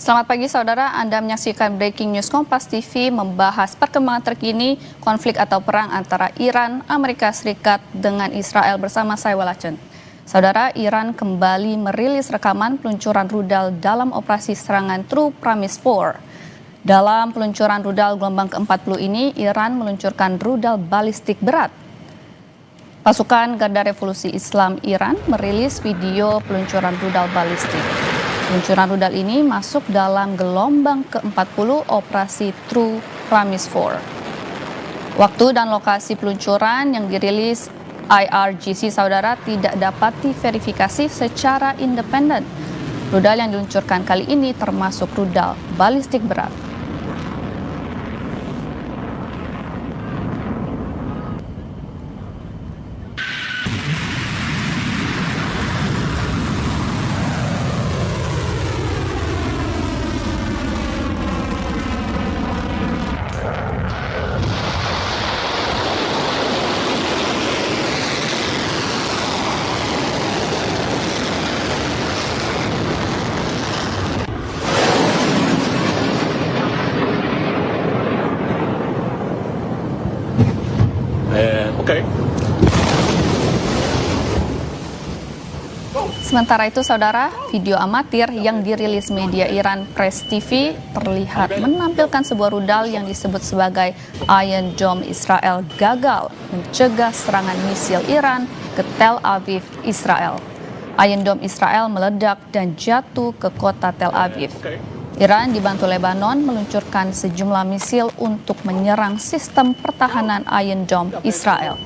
Selamat pagi saudara, Anda menyaksikan Breaking News Kompas TV membahas perkembangan terkini konflik atau perang antara Iran, Amerika Serikat dengan Israel bersama saya Walacen. Saudara, Iran kembali merilis rekaman peluncuran rudal dalam operasi serangan True Promise 4. Dalam peluncuran rudal gelombang ke-40 ini, Iran meluncurkan rudal balistik berat. Pasukan Garda Revolusi Islam Iran merilis video peluncuran rudal balistik. Peluncuran rudal ini masuk dalam gelombang ke-40 operasi True Promise 4. Waktu dan lokasi peluncuran yang dirilis IRGC saudara tidak dapat diverifikasi secara independen. Rudal yang diluncurkan kali ini termasuk rudal balistik berat. Oke. Sementara itu saudara, video amatir yang dirilis media Iran Press TV terlihat menampilkan sebuah rudal yang disebut sebagai Iron Dome Israel gagal mencegah serangan misil Iran ke Tel Aviv, Israel. Iron Dome Israel meledak dan jatuh ke kota Tel Aviv. Iran dibantu Lebanon meluncurkan sejumlah misil untuk menyerang sistem pertahanan Iron Dome Israel.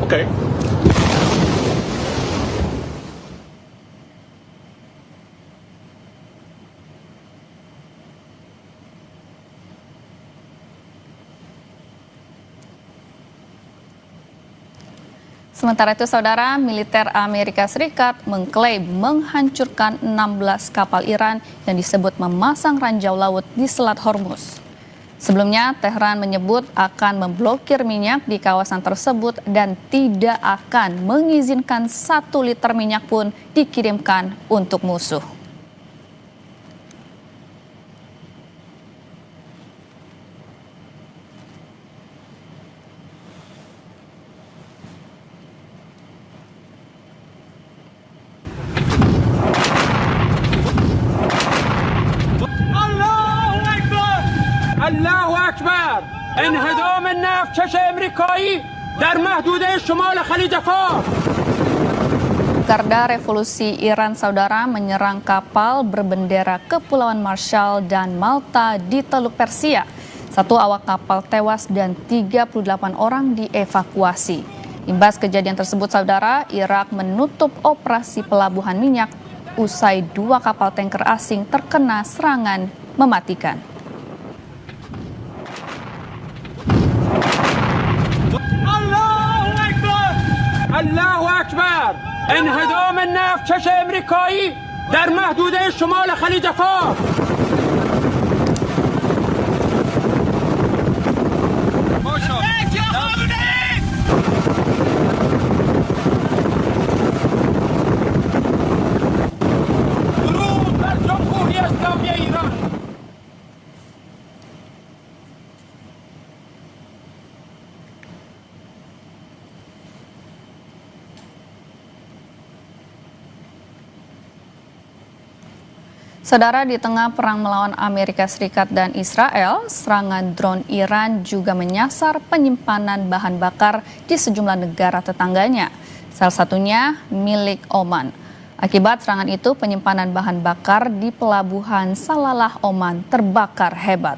Oke. Sementara itu saudara, militer Amerika Serikat mengklaim menghancurkan 16 kapal Iran yang disebut memasang ranjau laut di Selat Hormuz. Sebelumnya, Tehran menyebut akan memblokir minyak di kawasan tersebut dan tidak akan mengizinkan 1 liter minyak pun dikirimkan untuk musuh. الله أكبر انهدام النفط آمریکایی در محدوده شمال خلیج فارس. Garda Revolusi Iran saudara menyerang kapal berbendera Kepulauan Marshall dan Malta di Teluk Persia. 1 awak kapal tewas dan 38 orang dievakuasi. Imbas kejadian tersebut saudara, Irak menutup operasi pelabuhan minyak usai 2 kapal tanker asing terkena serangan mematikan. الله أكبر انهدام النفط آمریکایی در محدوده شمال خلیج فارس. درود بر جمهوری اسلامی ایران. Saudara, di tengah perang melawan Amerika Serikat dan Israel, serangan drone Iran juga menyasar penyimpanan bahan bakar di sejumlah negara tetangganya, salah satunya milik Oman. Akibat serangan itu, penyimpanan bahan bakar di pelabuhan Salalah, Oman terbakar hebat.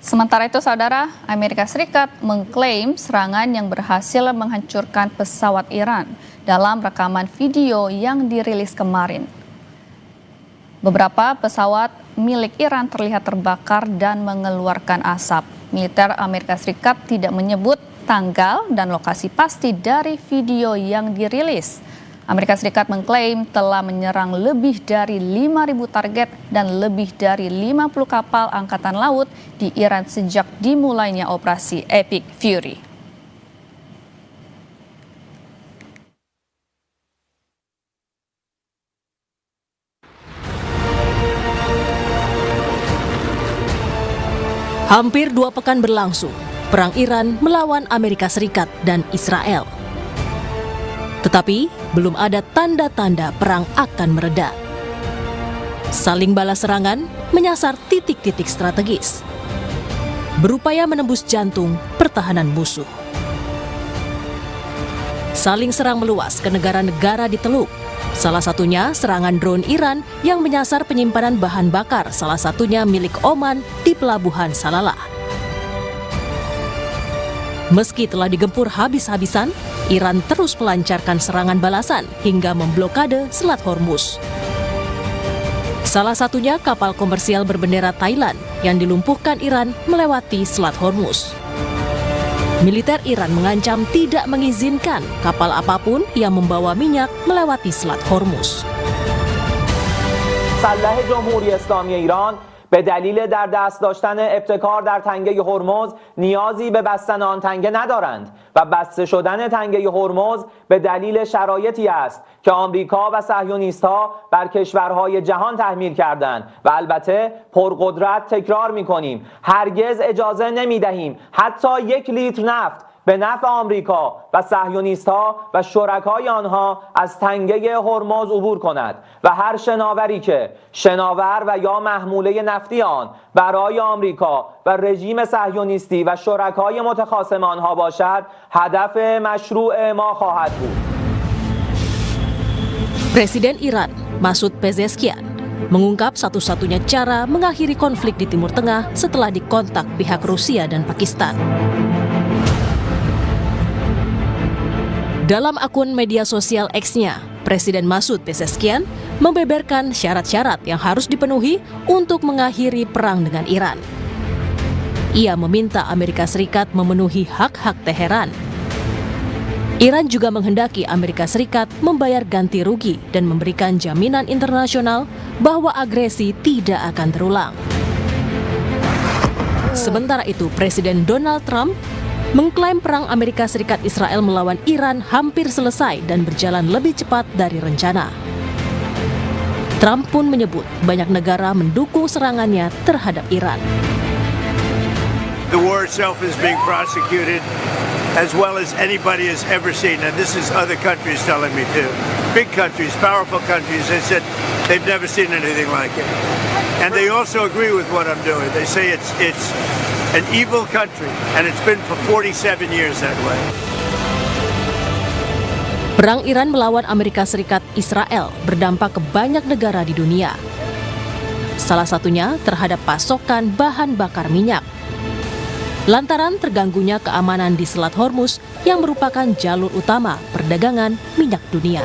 Sementara itu, saudara, Amerika Serikat mengklaim serangan yang berhasil menghancurkan pesawat Iran dalam rekaman video yang dirilis kemarin. Beberapa pesawat milik Iran terlihat terbakar dan mengeluarkan asap. Militer Amerika Serikat tidak menyebut tanggal dan lokasi pasti dari video yang dirilis. Amerika Serikat mengklaim telah menyerang lebih dari 5.000 target dan lebih dari 50 kapal angkatan laut di Iran sejak dimulainya operasi Epic Fury. Hampir 2 pekan berlangsung, perang Iran melawan Amerika Serikat dan Israel. Tetapi belum ada tanda-tanda perang akan mereda. Saling balas serangan menyasar titik-titik strategis, berupaya menembus jantung pertahanan musuh. Saling serang meluas ke negara-negara di Teluk. Salah satunya serangan drone Iran yang menyasar penyimpanan bahan bakar, salah satunya milik Oman di Pelabuhan Salalah. Meski telah digempur habis-habisan, Iran terus melancarkan serangan balasan hingga memblokade Selat Hormuz. Salah satunya kapal komersial berbendera Thailand yang dilumpuhkan Iran melewati Selat Hormuz. Militer Iran mengancam tidak mengizinkan kapal apapun yang membawa minyak melewati Selat Hormuz. مسلح جمهوری اسلامی ایران به دلیل در دست داشتن ابتکار در تنگه هرمز نیازی به بستن آن تنگه ندارند و بسته شدن تنگه هرمز به دلیل شرایطی است که آمریکا و صهیونیست‌ها بر کشورهای جهان تحمیل کردند و البته پرقدرت تکرار می‌کنیم هرگز اجازه نمی‌دهیم حتی 1 لیتر نفت به نفع آمریکا و صهیونیست‌ها و شرکای آنها از تنگه هرمز عبور کند و هر شناوری که شناور و یا محموله نفتی آن برای آمریکا و رژیم صهیونیستی و شرکای متخاصم آنها باشد هدف مشروع ما خواهد بود. Presiden Iran, Masoud Pezeshkian, mengungkap satu-satunya cara mengakhiri konflik di Timur Tengah setelah dikontak pihak Rusia dan Pakistan. Dalam akun media sosial X-nya, Presiden Masoud Pezeshkian membeberkan syarat-syarat yang harus dipenuhi untuk mengakhiri perang dengan Iran. Ia meminta Amerika Serikat memenuhi hak-hak Teheran. Iran juga menghendaki Amerika Serikat membayar ganti rugi dan memberikan jaminan internasional bahwa agresi tidak akan terulang. Sementara itu, Presiden Donald Trump mengklaim perang Amerika Serikat Israel melawan Iran hampir selesai dan berjalan lebih cepat dari rencana. Trump pun menyebut banyak negara mendukung serangannya terhadap Iran. The war itself is being prosecuted as well as anybody has ever seen, and this is other countries telling me too. Big countries, powerful countries, they said they've never seen anything like it. And they also agree with what I'm doing. They say it's an evil country, and it's been for 47 years that way. Perang Iran melawan Amerika Serikat Israel berdampak ke banyak negara di dunia. Salah satunya terhadap pasokan bahan bakar minyak. Lantaran terganggunya keamanan di Selat Hormuz yang merupakan jalur utama perdagangan minyak dunia.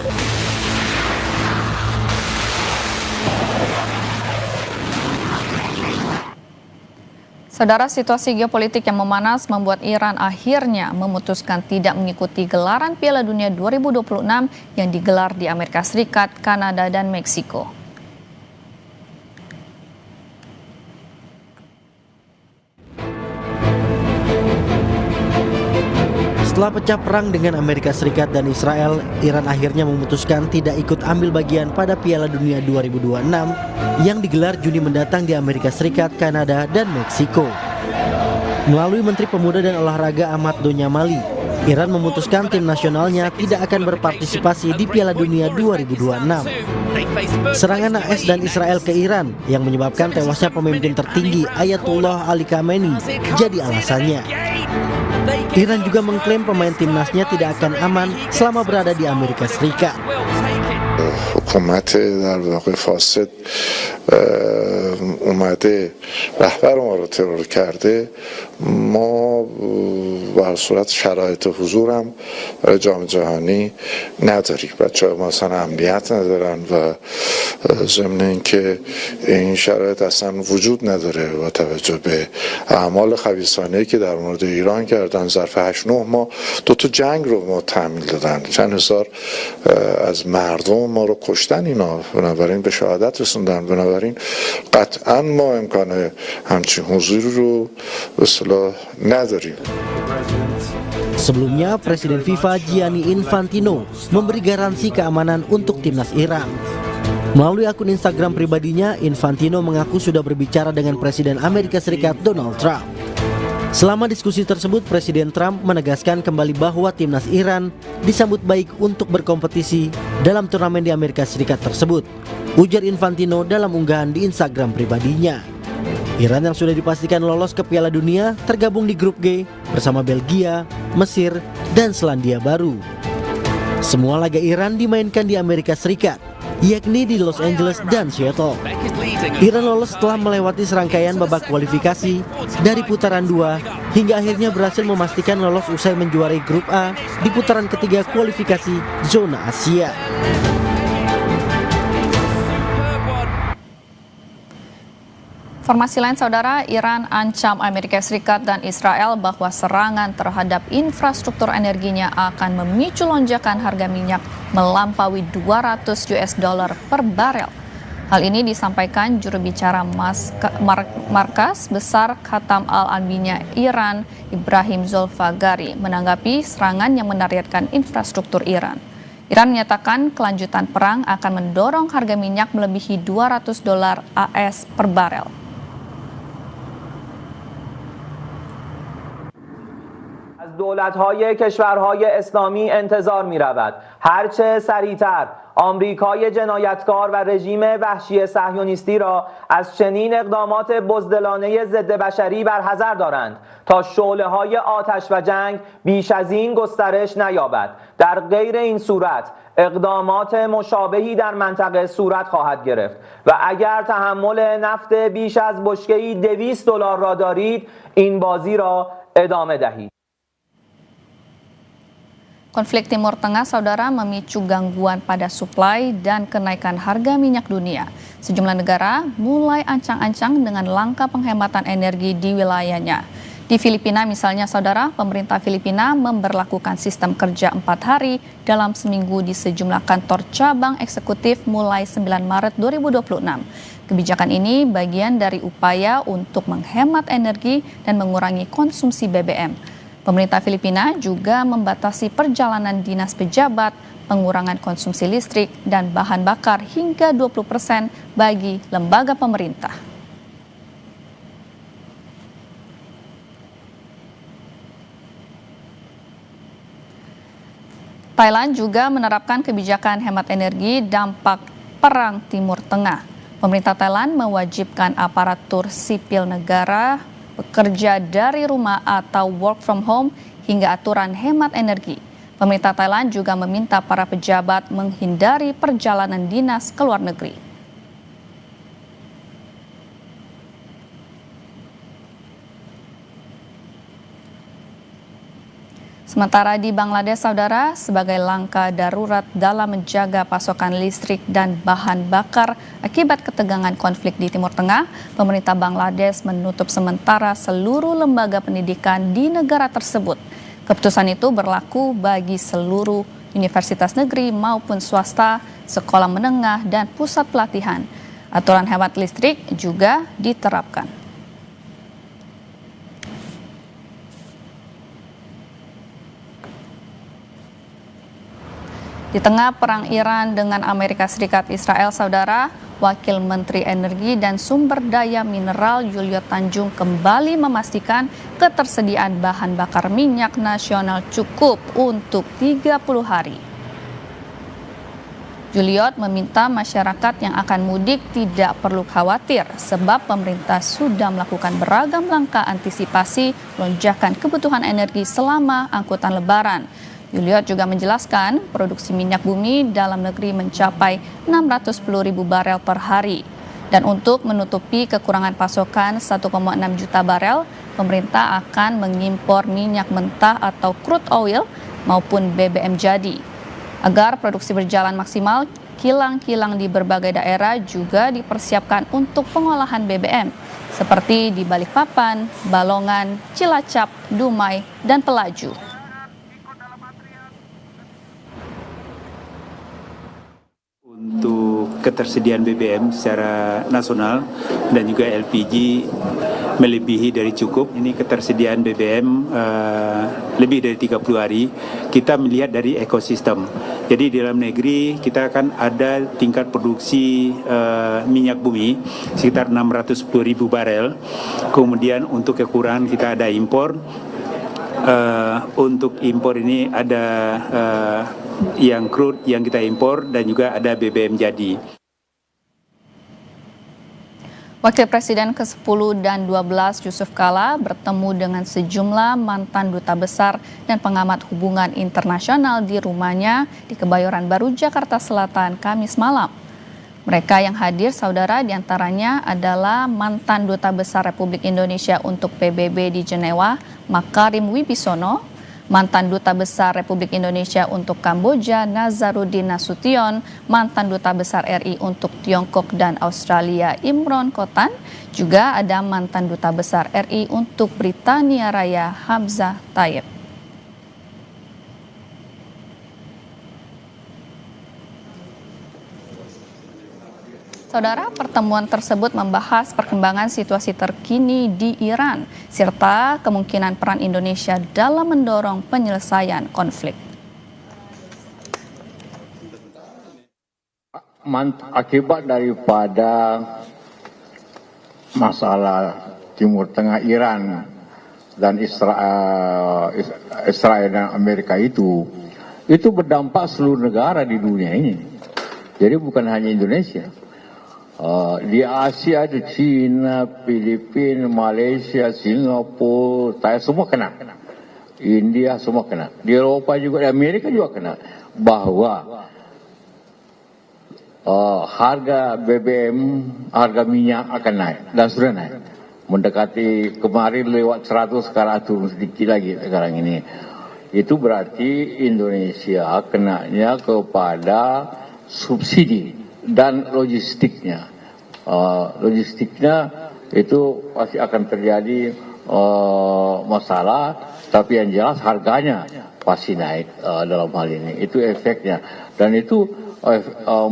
Saudara, situasi geopolitik yang memanas membuat Iran akhirnya memutuskan tidak mengikuti gelaran Piala Dunia 2026 yang digelar di Amerika Serikat, Kanada, dan Meksiko. Setelah pecah perang dengan Amerika Serikat dan Israel, Iran akhirnya memutuskan tidak ikut ambil bagian pada Piala Dunia 2026 yang digelar Juni mendatang di Amerika Serikat, Kanada, dan Meksiko. Melalui Menteri Pemuda dan Olahraga Ahmad Donyamali, Iran memutuskan tim nasionalnya tidak akan berpartisipasi di Piala Dunia 2026. Serangan AS dan Israel ke Iran yang menyebabkan tewasnya pemimpin tertinggi Ayatollah Ali Khamenei jadi alasannya. Iran juga mengklaim pemain timnasnya tidak akan aman selama berada di Amerika Serikat. حکومت در واقع فاسد اومده رهبر ما رو ترور کرده، ما به هر صورت شرایط حضور هم برای جام جهانی نداریم. بچه‌ها مثلا امنیت ندارن و ضمن اینکه این شرایط اصلا وجود نداره با توجه به اعمال خبیثانه‌ای که در مورد ایران کردن. ظرف 8-9 ماه 2 تا جنگ رو ما تحمیل دادن، چند هزار از مردم ما رو کشتن اینا، بنابراین به شهادت رسوندن. بنابراین قطعا ما امکان همچین حضوری رو به اصطلاح نداریم. Sebelumnya, Presiden FIFA Gianni Infantino memberi garansi keamanan untuk timnas Iran. Melalui akun Instagram pribadinya, Infantino mengaku sudah berbicara dengan Presiden Amerika Serikat Donald Trump. Selama diskusi tersebut, Presiden Trump menegaskan kembali bahwa timnas Iran disambut baik untuk berkompetisi dalam turnamen di Amerika Serikat tersebut, ujar Infantino dalam unggahan di Instagram pribadinya. Iran yang sudah dipastikan lolos ke Piala Dunia tergabung di grup G bersama Belgia, Mesir, dan Selandia Baru. Semua laga Iran dimainkan di Amerika Serikat, yakni di Los Angeles dan Seattle. Iran lolos setelah melewati serangkaian babak kualifikasi dari putaran 2 hingga akhirnya berhasil memastikan lolos usai menjuarai grup A di putaran ketiga kualifikasi zona Asia. Informasi lain, saudara, Iran ancam Amerika Serikat dan Israel bahwa serangan terhadap infrastruktur energinya akan memicu lonjakan harga minyak melampaui $200 per barel. Hal ini disampaikan juru bicara Markas Besar Khatam Al-Anbiya Iran, Ibrahim Zolfagari, menanggapi serangan yang menargetkan infrastruktur Iran. Iran menyatakan kelanjutan perang akan mendorong harga minyak melebihi $200 AS per barel. از دولت‌های کشورهای اسلامی انتظار می‌رود هرچه سریعتر آمریکای جنایتکار و رژیم وحشی صهیونیستی را از چنین اقدامات بزدلانه ضد بشری برحذر دارند تا شعله‌های آتش و جنگ بیش از این گسترش نیابد. در غیر این صورت اقدامات مشابهی در منطقه صورت خواهد گرفت و اگر تحمل نفت بیش از بشکه‌ای $200 را دارید این بازی را ادامه دهید. Konflik Timur Tengah, saudara, memicu gangguan pada suplai dan kenaikan harga minyak dunia. Sejumlah negara mulai ancang-ancang dengan langkah penghematan energi di wilayahnya. Di Filipina misalnya, saudara, pemerintah Filipina memberlakukan sistem kerja 4 hari dalam seminggu di sejumlah kantor cabang eksekutif mulai 9 Maret 2026. Kebijakan ini bagian dari upaya untuk menghemat energi dan mengurangi konsumsi BBM. Pemerintah Filipina juga membatasi perjalanan dinas pejabat, pengurangan konsumsi listrik, dan bahan bakar hingga 20% bagi lembaga pemerintah. Thailand juga menerapkan kebijakan hemat energi dampak Perang Timur Tengah. Pemerintah Thailand mewajibkan aparatur sipil negara bekerja dari rumah atau work from home hingga aturan hemat energi. Pemerintah Thailand juga meminta para pejabat menghindari perjalanan dinas ke luar negeri. Sementara di Bangladesh, saudara, sebagai langkah darurat dalam menjaga pasokan listrik dan bahan bakar akibat ketegangan konflik di Timur Tengah, pemerintah Bangladesh menutup sementara seluruh lembaga pendidikan di negara tersebut. Keputusan itu berlaku bagi seluruh universitas negeri maupun swasta, sekolah menengah, dan pusat pelatihan. Aturan hemat listrik juga diterapkan. Di tengah perang Iran dengan Amerika Serikat Israel, saudara, Wakil Menteri Energi dan Sumber Daya Mineral Juliot Tanjung kembali memastikan ketersediaan bahan bakar minyak nasional cukup untuk 30 hari. Juliot meminta masyarakat yang akan mudik tidak perlu khawatir sebab pemerintah sudah melakukan beragam langkah antisipasi lonjakan kebutuhan energi selama angkutan Lebaran. Yuliot juga menjelaskan produksi minyak bumi dalam negeri mencapai 610.000 barel per hari. Dan untuk menutupi kekurangan pasokan 1,6 juta barel, pemerintah akan mengimpor minyak mentah atau crude oil maupun BBM jadi. Agar produksi berjalan maksimal, kilang-kilang di berbagai daerah juga dipersiapkan untuk pengolahan BBM, seperti di Balikpapan, Balongan, Cilacap, Dumai, dan Pelaju. Untuk ketersediaan BBM secara nasional dan juga LPG melebihi dari cukup. Ini ketersediaan BBM lebih dari 30 hari. Kita melihat dari ekosistem. Jadi di dalam negeri kita akan ada tingkat produksi minyak bumi sekitar 610.000 barel. Kemudian untuk kekurangan kita ada impor. Untuk impor ini ada yang crude yang kita impor dan juga ada BBM jadi. Wakil Presiden ke-10 dan 12 Yusuf Kala bertemu dengan sejumlah mantan duta besar dan pengamat hubungan internasional di rumahnya di Kebayoran Baru, Jakarta Selatan, Kamis malam. Mereka yang hadir, saudara, diantaranya adalah mantan Duta Besar Republik Indonesia untuk PBB di Jenewa, Makarim Wibisono, mantan Duta Besar Republik Indonesia untuk Kamboja, Nazaruddin Nasution, mantan Duta Besar RI untuk Tiongkok dan Australia, Imron Kotan, juga ada mantan Duta Besar RI untuk Britania Raya, Hamzah Tayyip. Saudara, pertemuan tersebut membahas perkembangan situasi terkini di Iran, serta kemungkinan peran Indonesia dalam mendorong penyelesaian konflik. Akibat daripada masalah Timur Tengah Iran dan Israel dan Amerika itu berdampak seluruh negara di dunia ini. Jadi bukan hanya Indonesia. Di Asia ada China, Filipina, Malaysia, Singapura, Thailand, semua kena. India semua kena. Di Eropa juga, di Amerika juga kena. Bahwa harga BBM, harga minyak akan naik dan sudah naik. Mendekati kemarin lewat 100, sekarang turun sedikit lagi sekarang ini. Itu berarti Indonesia kenanya kepada subsidi dan logistiknya. Logistiknya itu pasti akan terjadi masalah, tapi yang jelas harganya pasti naik dalam hal ini. Itu efeknya. Dan itu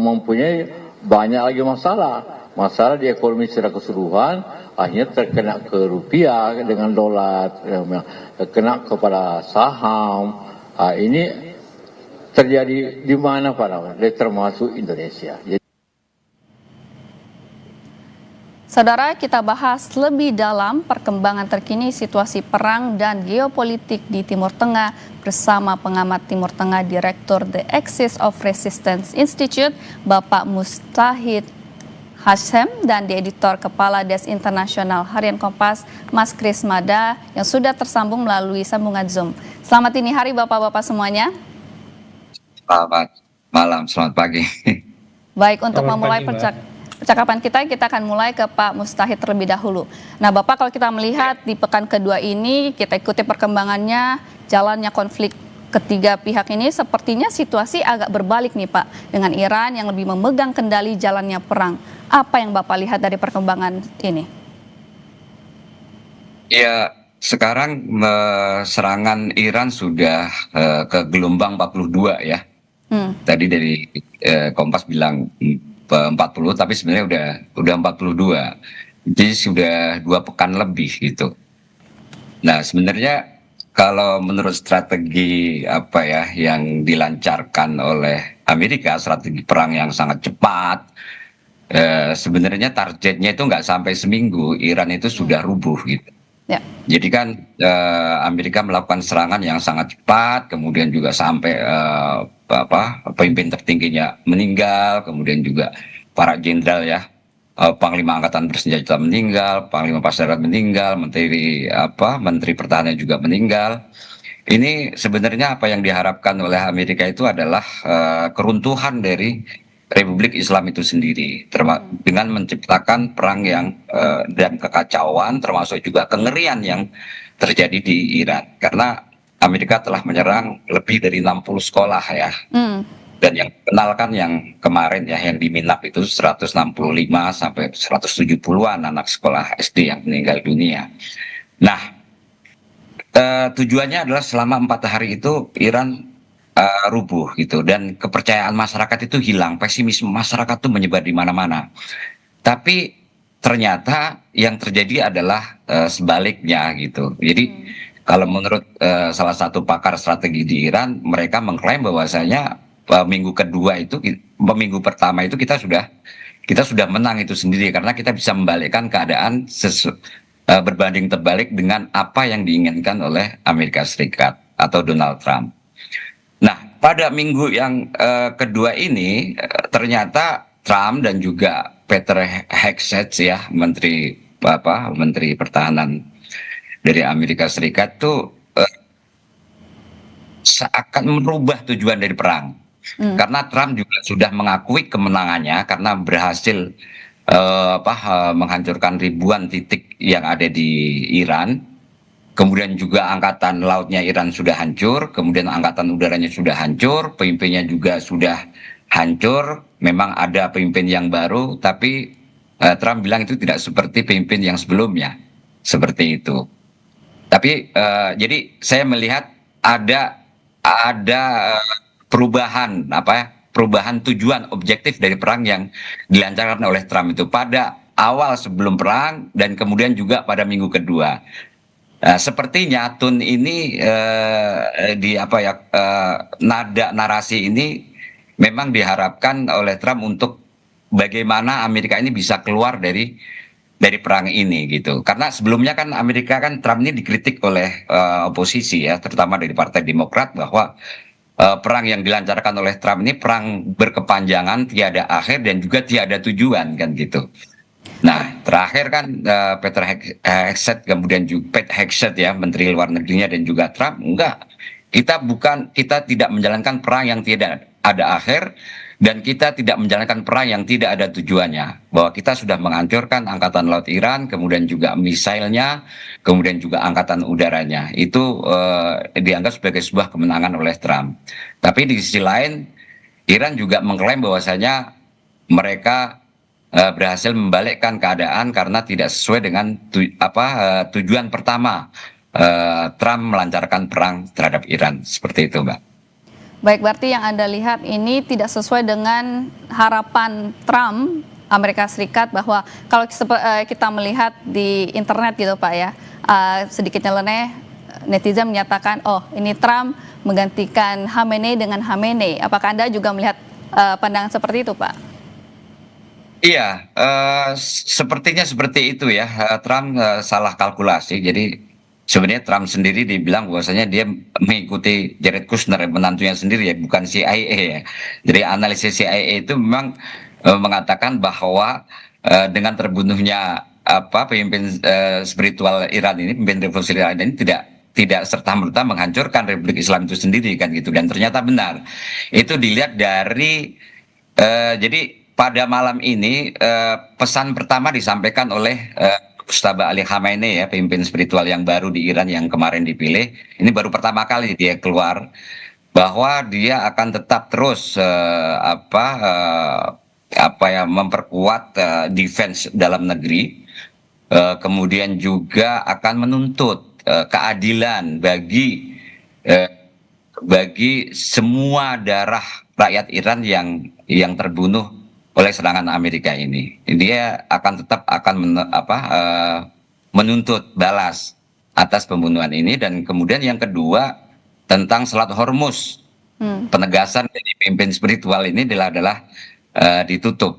mempunyai banyak lagi masalah. Masalah di ekonomi secara keseluruhan, akhirnya terkena ke rupiah dengan dolar, terkena kepada saham. Ini terjadi di mana Pak? Termasuk Indonesia. Saudara, kita bahas lebih dalam perkembangan terkini situasi perang dan geopolitik di Timur Tengah bersama pengamat Timur Tengah Direktur The Axis of Resistance Institute, Bapak Mustahid Hashem, dan di editor Kepala Desk Internasional Harian Kompas, Mas Kris Mada, yang sudah tersambung melalui sambungan Zoom. Selamat dini hari Bapak-Bapak semuanya. Selamat malam, selamat pagi. Baik, untuk memulai percakapan kita akan mulai ke Pak Mustahid terlebih dahulu. Nah Bapak, kalau kita melihat di pekan kedua ini, kita ikuti perkembangannya, jalannya konflik ketiga pihak ini, sepertinya situasi agak berbalik nih Pak, dengan Iran yang lebih memegang kendali jalannya perang. Apa yang Bapak lihat dari perkembangan ini? Ya, sekarang serangan Iran sudah ke gelombang 42 ya. Tadi dari Kompas bilang 40, tapi sebenarnya udah 42. Jadi sudah 2 pekan lebih gitu. Nah, sebenarnya kalau menurut strategi apa ya yang dilancarkan oleh Amerika, strategi perang yang sangat cepat, sebenarnya targetnya itu nggak sampai seminggu Iran itu sudah rubuh gitu. Ya. Jadi kan Amerika melakukan serangan yang sangat cepat, kemudian juga sampai pemimpin tertingginya meninggal, kemudian juga para jenderal ya, Panglima Angkatan Bersenjata meninggal, Panglima Pas Darat meninggal, Menteri Pertahanan juga meninggal. ini sebenarnya apa yang diharapkan oleh Amerika itu adalah keruntuhan dari Republik Islam itu sendiri, dengan menciptakan perang yang dan kekacauan, termasuk juga kengerian yang terjadi di Iran. Karena Amerika telah menyerang lebih dari 60 sekolah ya. Dan yang kenalkan yang kemarin ya, yang di Minap itu 165 sampai 170-an anak sekolah SD yang meninggal dunia. Nah, tujuannya adalah selama 4 hari itu Iran rubuh gitu, dan kepercayaan masyarakat itu hilang, pesimisme masyarakat itu menyebar di mana-mana. Tapi ternyata yang terjadi adalah sebaliknya gitu. Jadi kalau menurut salah satu pakar strategi di Iran, mereka mengklaim bahwasanya minggu pertama itu kita sudah menang itu sendiri, karena kita bisa membalikkan keadaan berbanding terbalik dengan apa yang diinginkan oleh Amerika Serikat atau Donald Trump. Nah, pada minggu yang kedua ini ternyata Trump dan juga Peter Hegseth ya, Menteri Pertahanan dari Amerika Serikat tuh seakan merubah tujuan dari perang. Karena Trump juga sudah mengakui kemenangannya karena berhasil menghancurkan ribuan titik yang ada di Iran. Kemudian juga angkatan lautnya Iran sudah hancur, kemudian angkatan udaranya sudah hancur, pemimpinnya juga sudah hancur. Memang ada pemimpin yang baru, tapi Trump bilang itu tidak seperti pemimpin yang sebelumnya, seperti itu. Tapi jadi saya melihat ada perubahan tujuan objektif dari perang yang dilancarkan oleh Trump itu pada awal sebelum perang dan kemudian juga pada minggu kedua. Sepertinya tone ini nada narasi ini memang diharapkan oleh Trump untuk bagaimana Amerika ini bisa keluar dari perang ini gitu. Karena sebelumnya kan Amerika kan Trump ini dikritik oleh oposisi ya, terutama dari Partai Demokrat, bahwa perang yang dilancarkan oleh Trump ini perang berkepanjangan, tiada akhir dan juga tiada tujuan kan gitu. Nah, terakhir kan Peter Hegseth, kemudian juga Pete Hegseth ya, Menteri Luar Negerinya, dan juga Trump, enggak, kita tidak menjalankan perang yang tidak ada akhir, dan kita tidak menjalankan perang yang tidak ada tujuannya. Bahwa kita sudah menghancurkan angkatan laut Iran, kemudian juga misailnya, kemudian juga angkatan udaranya. Itu dianggap sebagai sebuah kemenangan oleh Trump. Tapi di sisi lain, Iran juga mengklaim bahwasanya mereka berhasil membalikkan keadaan karena tidak sesuai dengan tujuan pertama Trump melancarkan perang terhadap Iran. Seperti itu, Mbak. Baik, berarti yang Anda lihat ini tidak sesuai dengan harapan Trump, Amerika Serikat, bahwa kalau kita melihat di internet gitu Pak ya, sedikit nyeleneh, netizen menyatakan, oh ini Trump menggantikan Khamenei dengan Khamenei. Apakah Anda juga melihat pandangan seperti itu, Pak? Iya, sepertinya seperti itu ya. Trump salah kalkulasi. Jadi sebenarnya Trump sendiri dibilang bahwasanya dia mengikuti Jared Kushner, menantunya sendiri ya, bukan CIA ya. Jadi analisis CIA itu memang mengatakan bahwa dengan terbunuhnya pemimpin spiritual Iran ini, pemimpin revolusi Iran ini tidak serta-merta menghancurkan Republik Islam itu sendiri kan gitu. Dan ternyata benar. Itu dilihat dari jadi pada malam ini pesan pertama disampaikan oleh Mujtaba Ali Khamenei ya, pemimpin spiritual yang baru di Iran yang kemarin dipilih. Ini baru pertama kali dia keluar bahwa dia akan tetap terus memperkuat defense dalam negeri, kemudian juga akan menuntut keadilan bagi semua darah rakyat Iran yang terbunuh oleh serangan Amerika ini. Dia akan tetap menuntut balas atas pembunuhan ini. Dan kemudian yang kedua tentang Selat Hormuz, penegasan dari pemimpin spiritual ini adalah ditutup,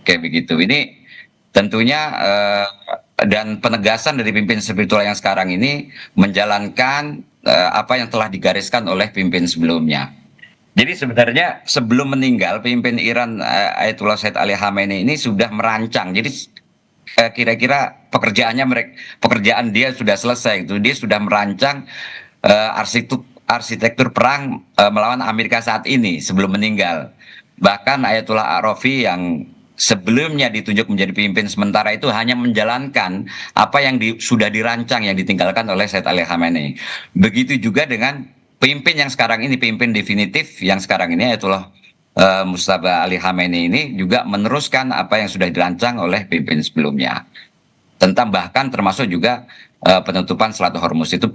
kayak begitu. Ini tentunya dan penegasan dari pemimpin spiritual yang sekarang ini menjalankan apa yang telah digariskan oleh pemimpin sebelumnya. Jadi sebenarnya sebelum meninggal pemimpin Iran Ayatollah Said Ali Khamenei ini sudah merancang. Jadi kira-kira pekerjaan dia sudah selesai itu. Dia sudah merancang arsitektur perang melawan Amerika saat ini sebelum meninggal. Bahkan Ayatullah Arafi yang sebelumnya ditunjuk menjadi pemimpin sementara itu hanya menjalankan apa yang sudah dirancang yang ditinggalkan oleh Said Ali Khamenei. Begitu juga dengan pemimpin yang sekarang ini, pemimpin definitif yang sekarang ini Ayatullah Mujtaba Ali Khamenei ini juga meneruskan apa yang sudah dirancang oleh pemimpin sebelumnya. Tentang bahkan termasuk juga penutupan Selat Hormuz itu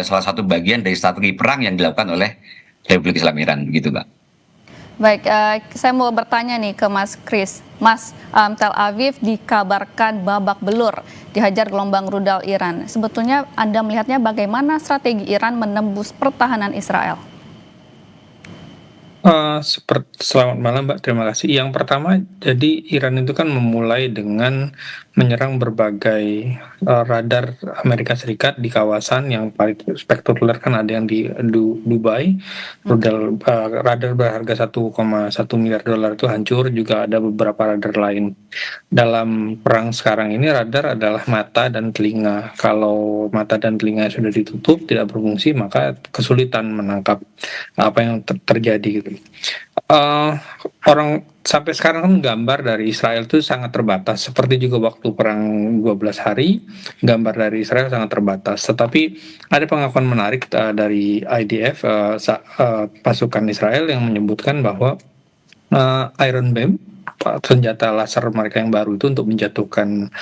salah satu bagian dari strategi perang yang dilakukan oleh Republik Islam Iran, gitu, Mbak. Baik, saya mau bertanya nih ke Mas Kris. Mas, Tel Aviv dikabarkan babak belur dihajar gelombang rudal Iran. Sebetulnya Anda melihatnya bagaimana strategi Iran menembus pertahanan Israel? Selamat malam Mbak, terima kasih. Yang pertama, jadi Iran itu kan memulai dengan menyerang berbagai radar Amerika Serikat di kawasan yang paling spektakuler, kan ada yang di Dubai, radar berharga 1,1 miliar dolar itu hancur, juga ada beberapa radar lain. Dalam perang sekarang ini radar adalah mata dan telinga. Kalau mata dan telinga sudah ditutup, tidak berfungsi, maka kesulitan menangkap apa yang terjadi gitu. Orang sampai sekarang kan gambar dari Israel itu sangat terbatas, seperti juga waktu perang 12 hari, gambar dari Israel sangat terbatas. Tetapi ada pengakuan menarik dari IDF, pasukan Israel, yang menyebutkan bahwa Iron Dome, senjata laser mereka yang baru itu untuk menjatuhkan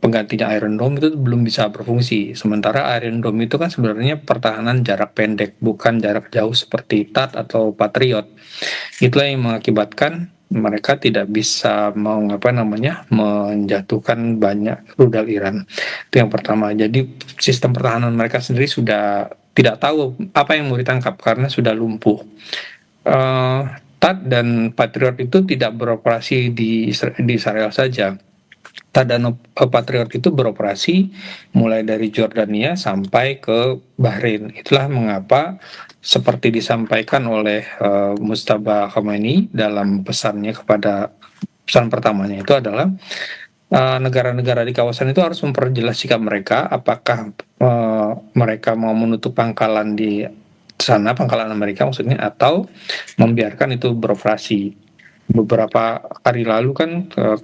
penggantinya Iron Dome, itu belum bisa berfungsi. Sementara Iron Dome itu kan sebenarnya pertahanan jarak pendek, bukan jarak jauh seperti THAAD atau Patriot. Itulah yang mengakibatkan mereka tidak bisa menjatuhkan banyak rudal Iran. Itu yang pertama. Jadi sistem pertahanan mereka sendiri sudah tidak tahu apa yang mau ditangkap karena sudah lumpuh. THAAD dan Patriot itu tidak beroperasi di Israel saja. THAAD dan Patriot itu beroperasi mulai dari Jordania sampai ke Bahrain. Itulah mengapa, seperti disampaikan oleh Mujtaba Khamenei dalam pesan pertamanya itu adalah negara-negara di kawasan itu harus memperjelas sikap mereka, apakah mereka mau menutup pangkalan di sana, pangkalan Amerika maksudnya, atau membiarkan itu beroperasi. Beberapa hari lalu kan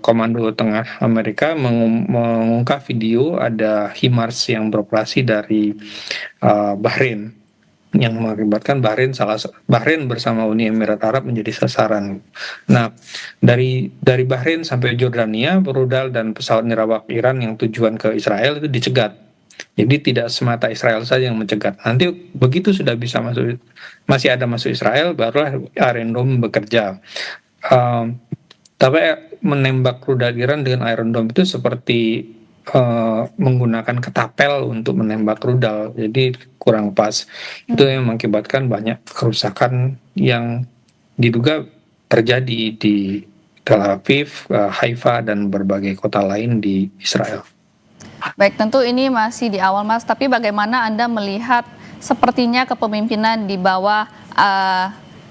Komando Tengah Amerika mengungkap video ada HIMARS yang beroperasi dari Bahrain, yang mengakibatkan Bahrain bersama Uni Emirat Arab menjadi sasaran. Nah, dari Bahrain sampai Jordania, rudal dan pesawat nirawak Iran yang tujuan ke Israel itu dicegat. Jadi tidak semata Israel saja yang mencegat. Nanti begitu sudah bisa masih ada masuk Israel, barulah Iron Dome bekerja. Tapi menembak rudal Iran dengan Iron Dome itu seperti menggunakan ketapel untuk menembak rudal, jadi kurang pas. Itu yang mengakibatkan banyak kerusakan yang diduga terjadi di Tel Aviv, Haifa, dan berbagai kota lain di Israel. Baik, tentu ini masih di awal, Mas, tapi bagaimana Anda melihat sepertinya kepemimpinan di bawah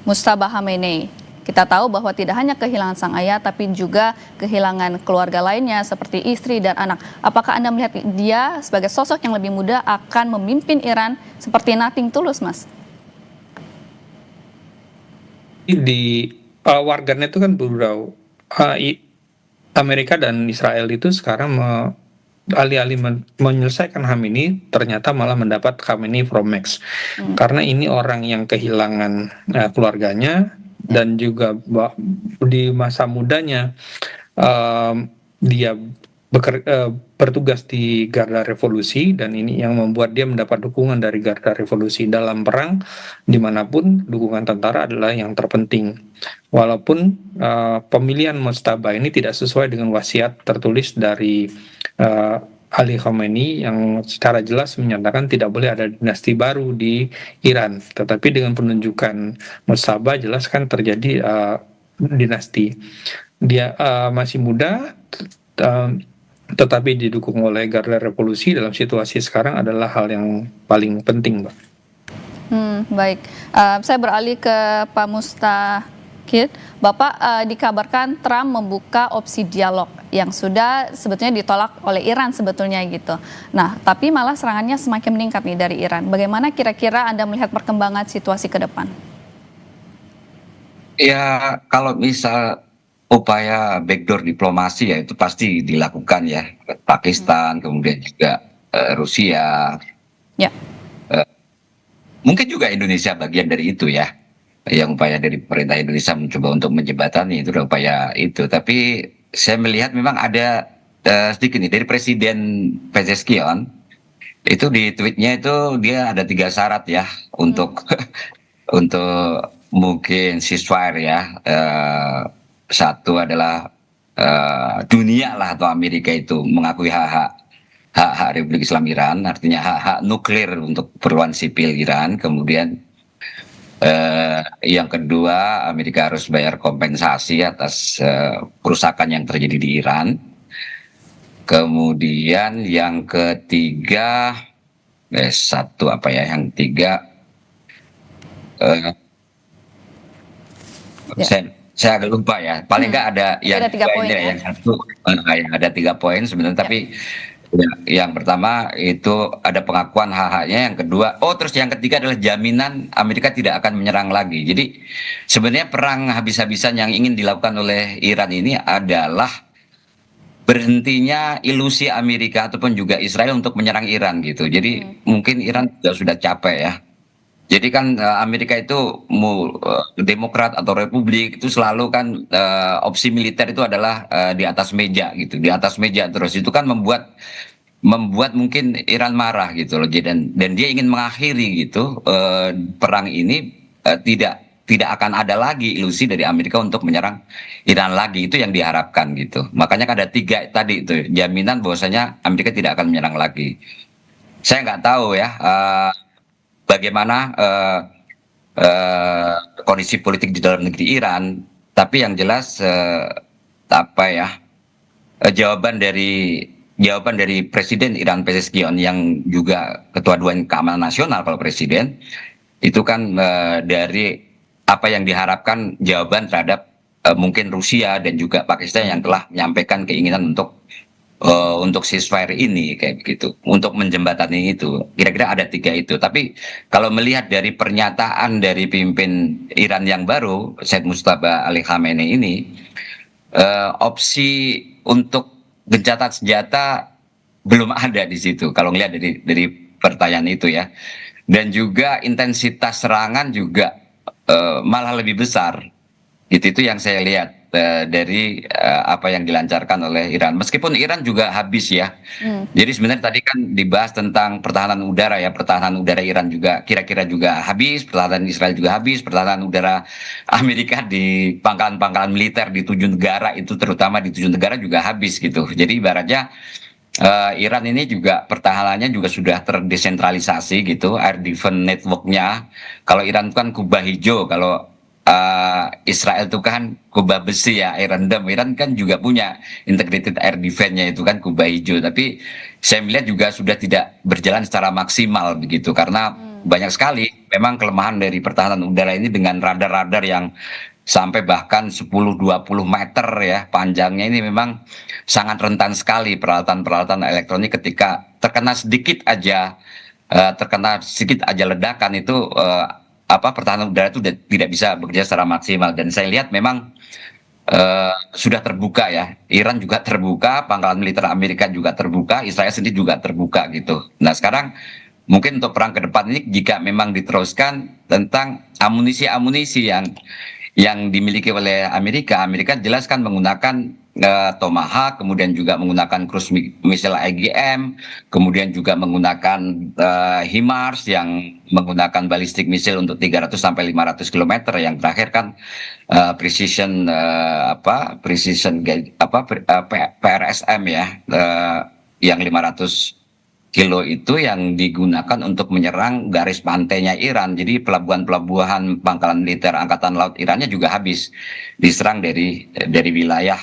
Mujtaba Khamenei? Kita tahu bahwa tidak hanya kehilangan sang ayah, tapi juga kehilangan keluarga lainnya seperti istri dan anak. Apakah Anda melihat dia sebagai sosok yang lebih muda akan memimpin Iran seperti nothing tulus, Mas? Di warganet itu kan berurau. Amerika dan Israel itu sekarang alih-alih menyelesaikan HAM ini, ternyata malah mendapat Khamenei from Max. Karena ini orang yang kehilangan keluarganya, dan juga di masa mudanya dia bertugas di Garda Revolusi, dan ini yang membuat dia mendapat dukungan dari Garda Revolusi dalam perang. Dimanapun dukungan tentara adalah yang terpenting. Walaupun pemilihan Mujtaba ini tidak sesuai dengan wasiat tertulis dari Ali Khamenei yang secara jelas menyatakan tidak boleh ada dinasti baru di Iran. Tetapi dengan penunjukan Mujtaba jelas kan terjadi dinasti. Dia masih muda, tetapi didukung oleh Garda Revolusi dalam situasi sekarang adalah hal yang paling penting, Mbak. Baik, saya beralih ke Pak Kit, Bapak dikabarkan Trump membuka opsi dialog yang sudah sebetulnya ditolak oleh Iran sebetulnya gitu. Nah, tapi malah serangannya semakin meningkat nih dari Iran. Bagaimana kira-kira Anda melihat perkembangan situasi ke depan? Ya, kalau misal upaya backdoor diplomasi ya itu pasti dilakukan ya. Pakistan, kemudian juga Rusia. Ya. Mungkin juga Indonesia bagian dari itu ya. Yang upaya dari pemerintah Indonesia mencoba untuk menjembatani itu adalah upaya itu. Tapi saya melihat memang ada sedikit nih dari Presiden Pezeshkian itu di tweetnya itu dia ada 3 syarat ya untuk untuk mungkin ceasefire ya. Satu adalah dunia lah atau Amerika itu mengakui hak-hak Republik Islam Iran, artinya hak-hak nuklir untuk keperluan sipil Iran. Kemudian yang kedua, Amerika harus bayar kompensasi atas kerusakan yang terjadi di Iran. Kemudian yang ketiga, saya agak lupa ya. Paling nggak ada yang ada 3 poin ya. Yang satu ada 3 poin sebenarnya, tapi yang pertama itu ada pengakuan hak-haknya, yang kedua, terus yang ketiga adalah jaminan Amerika tidak akan menyerang lagi. Jadi sebenarnya perang habis-habisan yang ingin dilakukan oleh Iran ini adalah berhentinya ilusi Amerika ataupun juga Israel untuk menyerang Iran gitu. Jadi mungkin Iran juga sudah capek ya. Jadi kan Amerika itu Demokrat atau Republik itu selalu kan opsi militer itu adalah di atas meja gitu, di atas meja terus itu kan membuat mungkin Iran marah gitu loh. Dan dia ingin mengakhiri gitu perang ini, tidak akan ada lagi ilusi dari Amerika untuk menyerang Iran lagi, itu yang diharapkan gitu. Makanya kan ada 3 tadi itu jaminan bahwasanya Amerika tidak akan menyerang lagi. Saya nggak tahu ya. Bagaimana kondisi politik di dalam negeri Iran, tapi yang jelas jawaban dari Presiden Iran Pezeshkian yang juga Ketua Dewan Keamanan Nasional kalau Presiden itu kan dari apa yang diharapkan jawaban terhadap mungkin Rusia dan juga Pakistan yang telah menyampaikan keinginan untuk ceasefire ini kayak begitu, untuk menjembatani itu. Kira-kira ada 3 itu. Tapi kalau melihat dari pernyataan dari pimpin Iran yang baru, Said Mujtaba Ali Khamenei ini, opsi untuk gencatan senjata belum ada di situ. Kalau melihat dari pertanyaan itu ya, dan juga intensitas serangan juga malah lebih besar. Itu yang saya lihat dari apa yang dilancarkan oleh Iran. Meskipun Iran juga habis ya. Jadi sebenarnya tadi kan dibahas tentang pertahanan udara ya. Pertahanan udara Iran juga kira-kira juga habis. Pertahanan Israel juga habis. Pertahanan udara Amerika di pangkalan-pangkalan militer di 7 negara itu, terutama di 7 negara juga habis gitu. Jadi ibaratnya Iran ini juga pertahanannya juga sudah terdesentralisasi gitu. Air defense networknya. Kalau Iran itu kan kubah hijau. Kalau Israel itu kan kubah besi ya, Iron Dome. Iran kan juga punya integrated air defense-nya itu kan kubah hijau. Tapi saya melihat juga sudah tidak berjalan secara maksimal begitu, karena banyak sekali memang kelemahan dari pertahanan udara ini dengan radar-radar yang sampai bahkan 10-20 meter ya panjangnya. Ini memang sangat rentan sekali peralatan-peralatan elektronik ketika terkena sedikit aja ledakan itu pertahanan udara itu tidak bisa bekerja secara maksimal. Dan saya lihat memang sudah terbuka ya, Iran juga terbuka, pangkalan militer Amerika juga terbuka, Israel sendiri juga terbuka gitu. Nah sekarang mungkin untuk perang ke depan ini jika memang diteruskan tentang amunisi-amunisi yang dimiliki oleh Amerika jelas kan menggunakan Tomahawk, kemudian juga menggunakan cruise missile IGM, kemudian juga menggunakan HIMARS yang menggunakan ballistic missile untuk 300 sampai 500 km. Yang terakhir kan PRSM ya, yang 500 kilo itu yang digunakan untuk menyerang garis pantainya Iran. Jadi pelabuhan-pelabuhan pangkalan militer Angkatan Laut Irannya juga habis diserang dari wilayah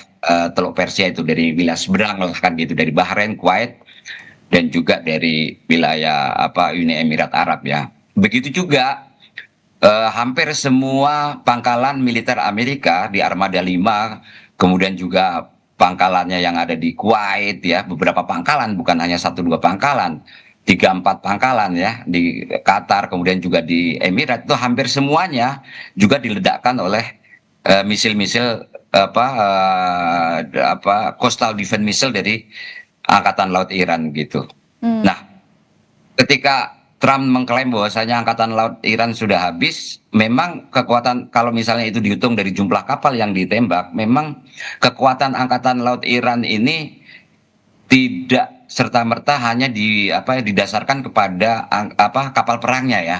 Teluk Persia itu, dari wilayah seberang kan gitu, dari Bahrain, Kuwait, dan juga dari wilayah Uni Emirat Arab ya. Begitu juga hampir semua pangkalan militer Amerika di Armada 5, kemudian juga pangkalannya yang ada di Kuwait ya, beberapa pangkalan, bukan hanya 1-2 pangkalan, 3-4 pangkalan ya, di Qatar, kemudian juga di Emirat, itu hampir semuanya juga diledakkan oleh misil-misil coastal defense missile dari Angkatan Laut Iran gitu. Nah, ketika Trump mengklaim bahwasanya Angkatan Laut Iran sudah habis, memang kekuatan, kalau misalnya itu dihitung dari jumlah kapal yang ditembak, memang kekuatan Angkatan Laut Iran ini tidak serta-merta hanya didasarkan kepada kapal perangnya ya.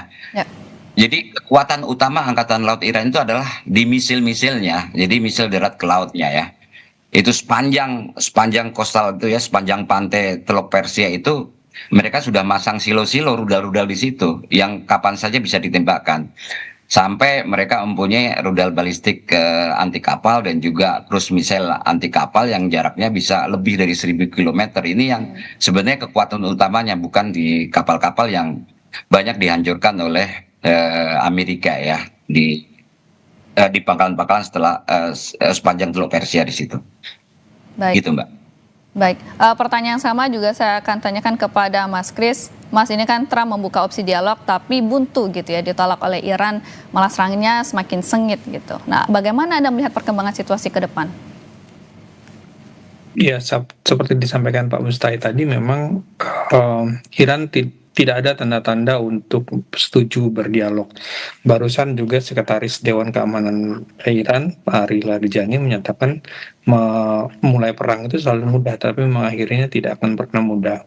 Jadi kekuatan utama Angkatan Laut Iran itu adalah di misil-misilnya, jadi misil darat ke lautnya ya. Itu sepanjang coastal itu ya, sepanjang pantai Teluk Persia itu mereka sudah masang silo-silo, rudal-rudal di situ yang kapan saja bisa ditembakkan. Sampai mereka mempunyai rudal balistik anti kapal dan juga cruise missile anti kapal yang jaraknya bisa lebih dari 1.000 km. Ini yang sebenarnya kekuatan utamanya, bukan di kapal-kapal yang banyak dihancurkan oleh Amerika ya di pangkalan-pangkalan sepanjang Teluk Persia di situ. Baik. Gitu, Mbak. Baik, pertanyaan sama juga saya akan tanyakan kepada Mas Kris. Mas, ini kan Trump membuka opsi dialog tapi buntu gitu ya, ditolak oleh Iran, malah serangannya semakin sengit gitu. Nah, bagaimana Anda melihat perkembangan situasi ke depan? Ya, seperti disampaikan Pak Mustai tadi, memang Iran tidak ada tanda-tanda untuk setuju berdialog. Barusan juga Sekretaris Dewan Keamanan Iran, Pak Ari Larijani, menyatakan memulai perang itu selalu mudah, tapi mengakhirinya tidak akan pernah mudah.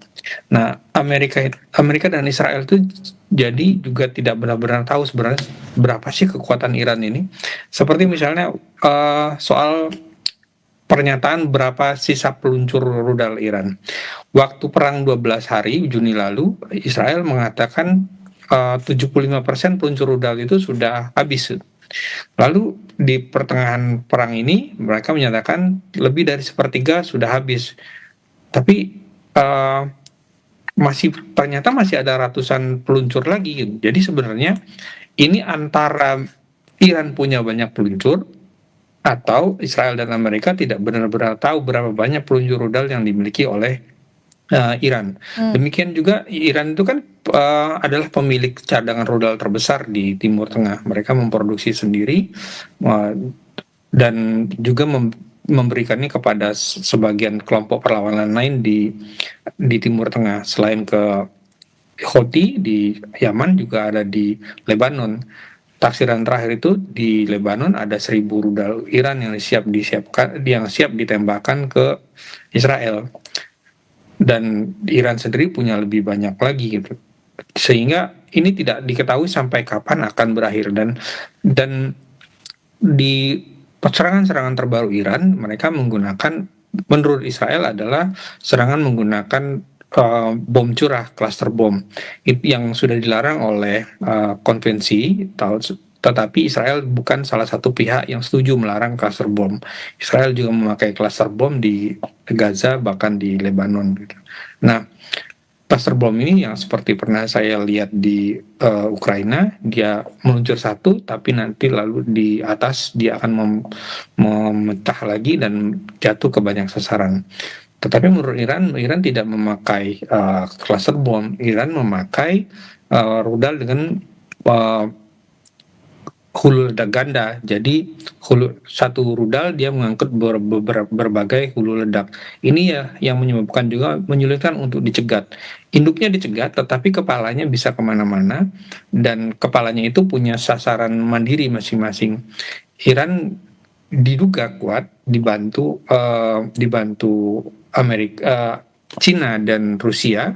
Nah, Amerika dan Israel itu jadi juga tidak benar-benar tahu sebenarnya berapa sih kekuatan Iran ini. Seperti misalnya soal pernyataan berapa sisa peluncur rudal Iran. Waktu perang 12 hari Juni lalu, Israel mengatakan 75% peluncur rudal itu sudah habis. Lalu di pertengahan perang ini mereka menyatakan lebih dari 1/3 sudah habis. Tapi ternyata masih ada ratusan peluncur lagi. Jadi sebenarnya ini antara Iran punya banyak peluncur, atau Israel dan Amerika tidak benar-benar tahu berapa banyak peluncur rudal yang dimiliki oleh Iran. Demikian juga Iran itu kan adalah pemilik cadangan rudal terbesar di Timur Tengah. Mereka memproduksi sendiri dan juga memberikannya kepada sebagian kelompok perlawanan lain di Timur Tengah. Selain ke Houthi di Yaman, juga ada di Lebanon. Taksiran terakhir itu di Lebanon ada 1.000 rudal Iran yang siap ditembakkan ke Israel, dan Iran sendiri punya lebih banyak lagi gitu, sehingga ini tidak diketahui sampai kapan akan berakhir. Dan di serangan-serangan terbaru Iran, mereka menggunakan, menurut Israel adalah serangan menggunakan bom curah, cluster bom, yang sudah dilarang oleh konvensi, tetapi Israel bukan salah satu pihak yang setuju melarang cluster bom. Israel juga memakai cluster bom di Gaza, bahkan di Lebanon gitu. Nah, cluster bom ini yang seperti pernah saya lihat di Ukraina, dia meluncur satu, tapi nanti lalu di atas dia akan memecah lagi dan jatuh ke banyak sasaran. Tetapi menurut Iran tidak memakai cluster bom. Iran memakai rudal dengan hulu ledak ganda. Jadi satu rudal dia mengangkut berbagai hulu ledak. Ini ya yang menyebabkan juga menyulitkan untuk dicegat. Induknya dicegat, tetapi kepalanya bisa kemana-mana, dan kepalanya itu punya sasaran mandiri masing-masing. Iran diduga kuat dibantu Amerika, Cina dan Rusia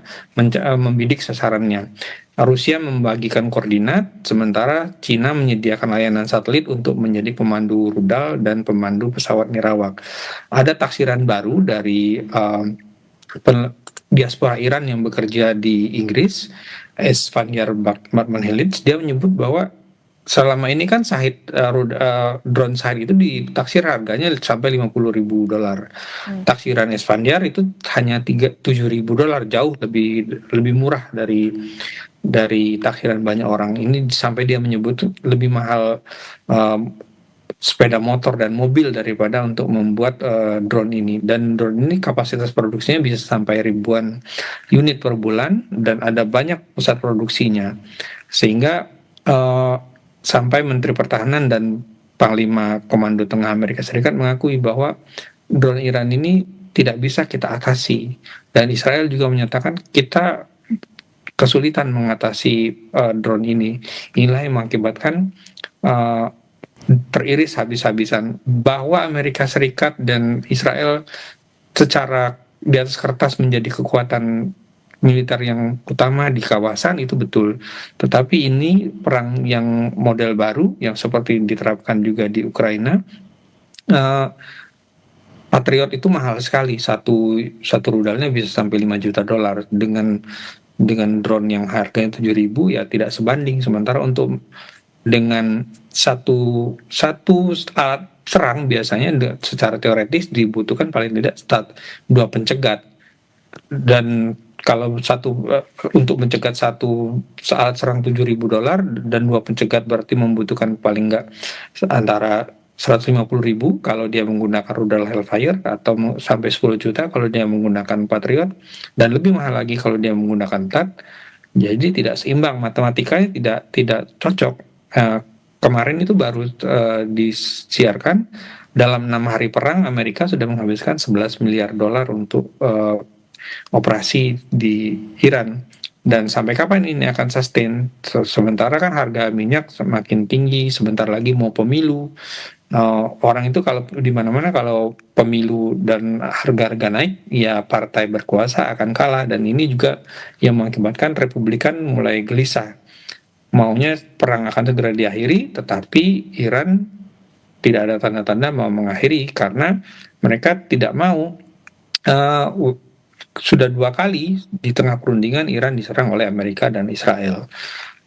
membidik sasarannya. Rusia membagikan koordinat, sementara Cina menyediakan layanan satelit untuk menjadi pemandu rudal dan pemandu pesawat nirawak. Ada taksiran baru dari diaspora Iran yang bekerja di Inggris, Esfandiar Batmanhelic. Dia menyebut bahwa selama ini kan drone Shahid itu ditaksir harganya sampai $50.000. Taksiran Esfandiar itu hanya $7.000, jauh lebih murah dari dari takhiran banyak orang ini, sampai dia menyebut lebih mahal sepeda motor dan mobil daripada untuk membuat drone ini. Dan drone ini kapasitas produksinya bisa sampai ribuan unit per bulan dan ada banyak pusat produksinya, sehingga sampai Menteri Pertahanan dan Panglima Komando Tengah Amerika Serikat mengakui bahwa drone Iran ini tidak bisa kita atasi, dan Israel juga menyatakan kita kesulitan mengatasi drone ini. Inilah yang mengakibatkan teriris habis-habisan, bahwa Amerika Serikat dan Israel secara di atas kertas menjadi kekuatan militer yang utama di kawasan, itu betul. Tetapi ini perang yang model baru yang seperti diterapkan juga di Ukraina. Patriot itu mahal sekali, satu rudalnya bisa sampai $5 juta. Dengan drone yang harganya 7.000 ya tidak sebanding. Sementara untuk dengan satu alat serang biasanya secara teoretis dibutuhkan paling tidak 2 pencegat, dan kalau untuk mencegat satu alat serang $7.000 dan 2 pencegat berarti membutuhkan paling enggak antara 150.000 kalau dia menggunakan rudal Hellfire, atau sampai 10 juta kalau dia menggunakan Patriot, dan lebih mahal lagi kalau dia menggunakan THAAD. Jadi tidak seimbang, matematikanya tidak cocok. Kemarin itu baru disiarkan, dalam 6 hari perang Amerika sudah menghabiskan $11 miliar untuk operasi di Iran. Dan sampai kapan ini akan sustain? Sementara kan harga minyak semakin tinggi, sebentar lagi mau pemilu. Orang itu kalau di mana-mana kalau pemilu dan harga-harga naik, ya partai berkuasa akan kalah, dan ini juga yang mengakibatkan Republikan mulai gelisah. Maunya perang akan segera diakhiri, tetapi Iran tidak ada tanda-tanda mau mengakhiri karena mereka tidak mau. Sudah 2 kali di tengah perundingan Iran diserang oleh Amerika dan Israel.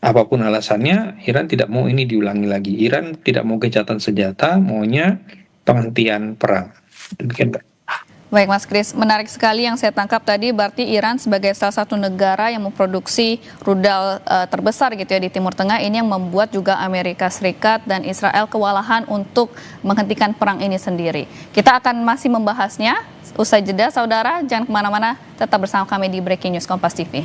Apapun alasannya, Iran tidak mau ini diulangi lagi. Iran tidak mau gencatan senjata, maunya penghentian perang. Demikian, Pak. Baik Mas Kris, menarik sekali yang saya tangkap tadi, berarti Iran sebagai salah satu negara yang memproduksi rudal terbesar gitu ya di Timur Tengah, ini yang membuat juga Amerika Serikat dan Israel kewalahan untuk menghentikan perang ini sendiri. Kita akan masih membahasnya usai jeda, saudara, jangan kemana-mana, tetap bersama kami di Breaking News Kompas TV.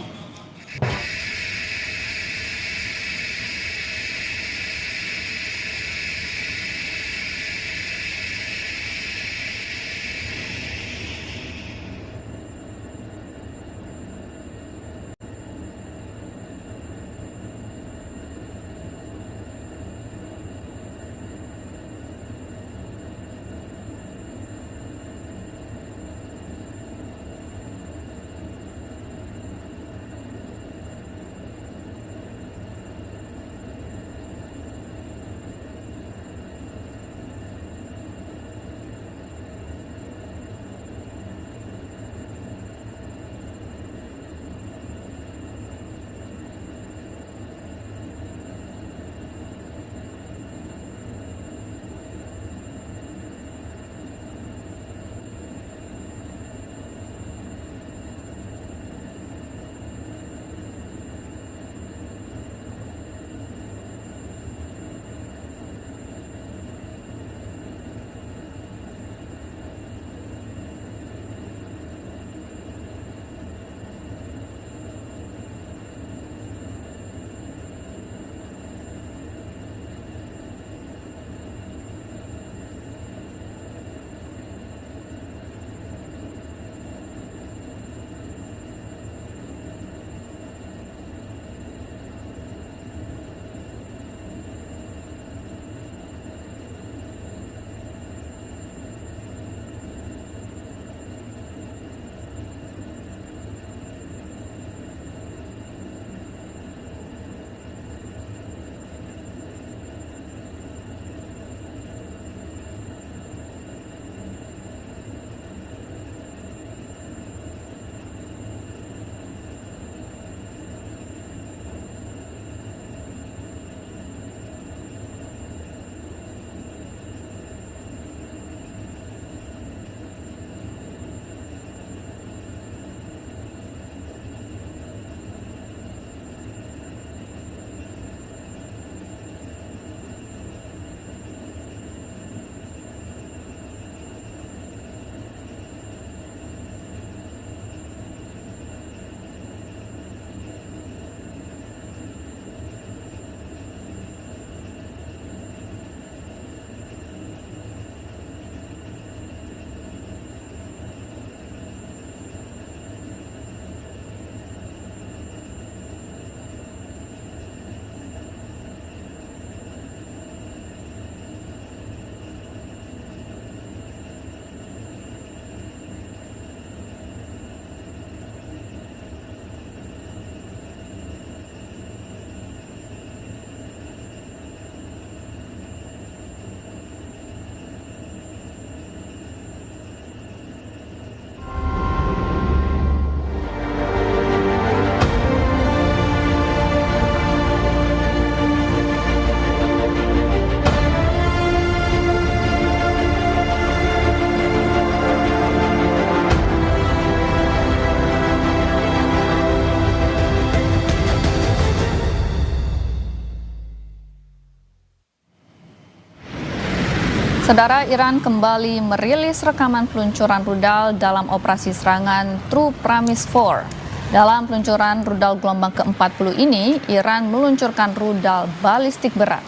Saudara, Iran kembali merilis rekaman peluncuran rudal dalam operasi serangan True Promise 4. Dalam peluncuran rudal gelombang ke-40 ini, Iran meluncurkan rudal balistik berat.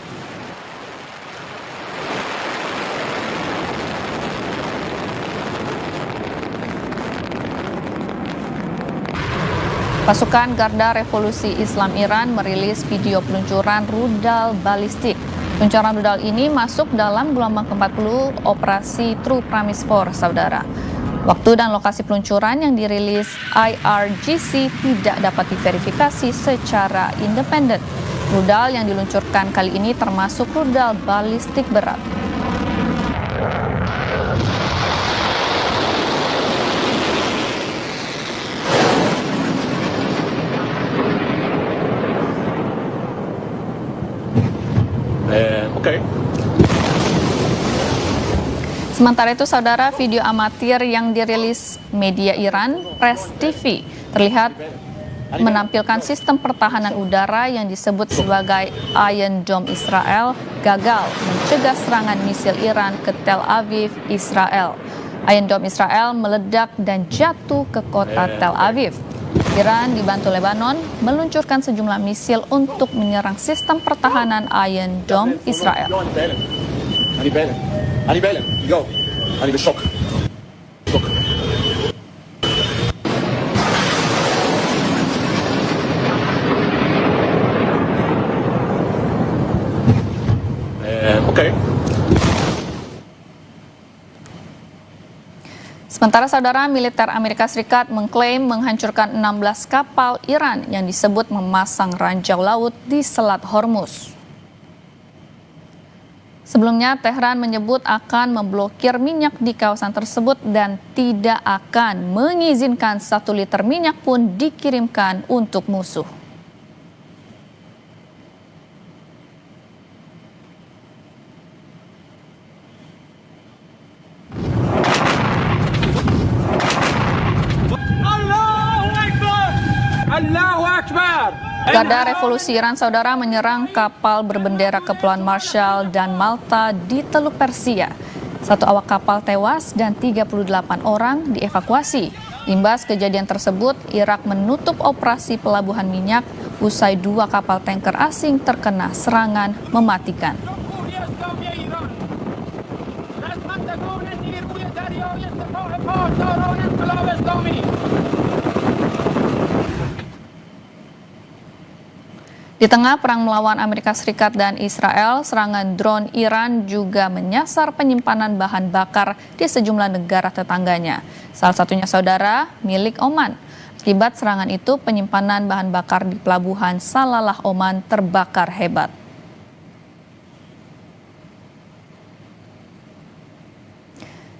Pasukan Garda Revolusi Islam Iran merilis video peluncuran rudal balistik. Peluncuran rudal ini masuk dalam gelombang ke-40 operasi True Promise 4, saudara. Waktu dan lokasi peluncuran yang dirilis IRGC tidak dapat diverifikasi secara independen. Rudal yang diluncurkan kali ini termasuk rudal balistik berat. Okay. Sementara itu, saudara, video amatir yang dirilis media Iran, Press TV, terlihat menampilkan sistem pertahanan udara yang disebut sebagai Iron Dome Israel gagal mencegah serangan misil Iran ke Tel Aviv, Israel. Iron Dome Israel meledak dan jatuh ke kota Tel Aviv. Iran dibantu Lebanon meluncurkan sejumlah misil untuk menyerang sistem pertahanan Iron Dome Israel. Okay. Sementara, saudara, militer Amerika Serikat mengklaim menghancurkan 16 kapal Iran yang disebut memasang ranjau laut di Selat Hormuz. Sebelumnya, Tehran menyebut akan memblokir minyak di kawasan tersebut dan tidak akan mengizinkan 1 liter minyak pun dikirimkan untuk musuh. Garda Revolusi Iran, saudara, menyerang kapal berbendera Kepulauan Marshall dan Malta di Teluk Persia. 1 awak kapal tewas dan 38 orang dievakuasi. Imbas kejadian tersebut, Irak menutup operasi pelabuhan minyak usai 2 kapal tanker asing terkena serangan mematikan. Di tengah perang melawan Amerika Serikat dan Israel, serangan drone Iran juga menyasar penyimpanan bahan bakar di sejumlah negara tetangganya. Salah satunya, saudara, milik Oman. Akibat serangan itu, penyimpanan bahan bakar di pelabuhan Salalah, Oman terbakar hebat.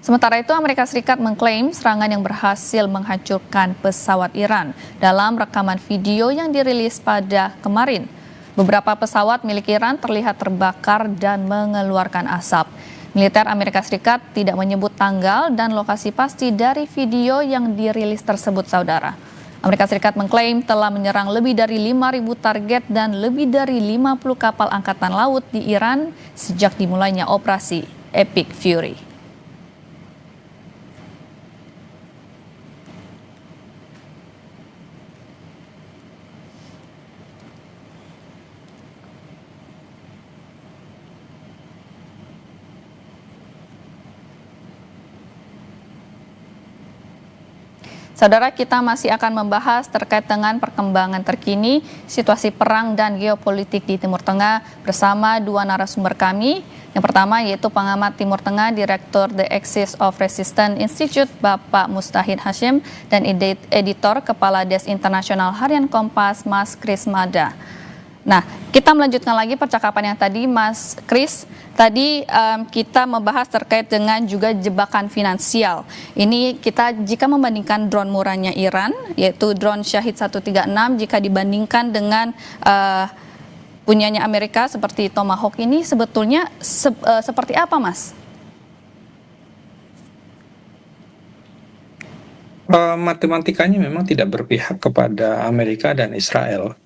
Sementara itu, Amerika Serikat mengklaim serangan yang berhasil menghancurkan pesawat Iran dalam rekaman video yang dirilis pada kemarin. Beberapa pesawat milik Iran terlihat terbakar dan mengeluarkan asap. Militer Amerika Serikat tidak menyebut tanggal dan lokasi pasti dari video yang dirilis tersebut, saudara. Amerika Serikat mengklaim telah menyerang lebih dari 5.000 target dan lebih dari 50 kapal angkatan laut di Iran sejak dimulainya operasi Epic Fury. Saudara, kita masih akan membahas terkait dengan perkembangan terkini, situasi perang dan geopolitik di Timur Tengah bersama 2 narasumber kami. Yang pertama yaitu pengamat Timur Tengah, Direktur The Axis of Resistance Institute, Bapak Mustahid Hashim, dan editor Kepala Desk Internasional Harian Kompas, Mas Kris Mada. Nah, kita melanjutkan lagi percakapan yang tadi, Mas Kris. Tadi kita membahas terkait dengan juga jebakan finansial. Ini kita jika membandingkan drone murahnya Iran, yaitu drone Shahid 136, jika dibandingkan dengan punyanya Amerika seperti Tomahawk ini, sebetulnya seperti apa, Mas? Matematikanya memang tidak berpihak kepada Amerika dan Israel.